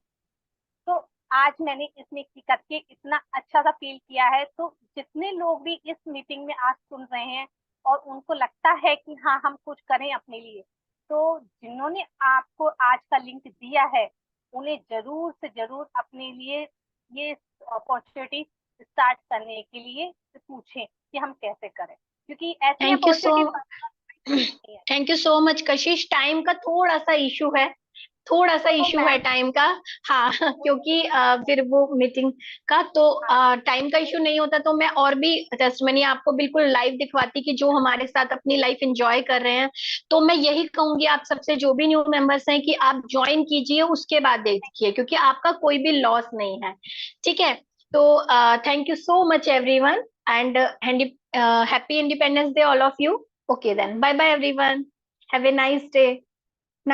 E: तो आज मैंने इसमें करके इतना अच्छा सा फील किया है। तो जितने लोग भी इस मीटिंग में आज सुन रहे हैं और उनको लगता है कि हाँ हम कुछ करें अपने लिए, तो जिन्होंने आपको आज का लिंक दिया है उन्हें जरूर से जरूर अपने लिए ये अपॉर्चुनिटी स्टार्ट करने के लिए पूछें कि हम कैसे करें, क्योंकि ऐसी
A: thank you so
E: opportunity
A: thank you so much Kashish. Time का थोड़ा सा इशू है, थोड़ा सा इशू है टाइम का। हाँ क्योंकि फिर वो मीटिंग का तो टाइम का इशू नहीं होता तो मैं और भी टेस्टमनी आपको बिल्कुल लाइव दिखवाती कि जो हमारे साथ अपनी लाइफ एंजॉय कर रहे हैं। तो मैं यही कहूंगी आप सबसे, जो भी न्यू मेंबर्स हैं, कि आप ज्वाइन कीजिए, उसके बाद देखिए, क्योंकि आपका कोई भी लॉस नहीं है। ठीक है, तो thank you so much everyone, and happy independence day all of you. Okay then, bye bye everyone, have a nice day.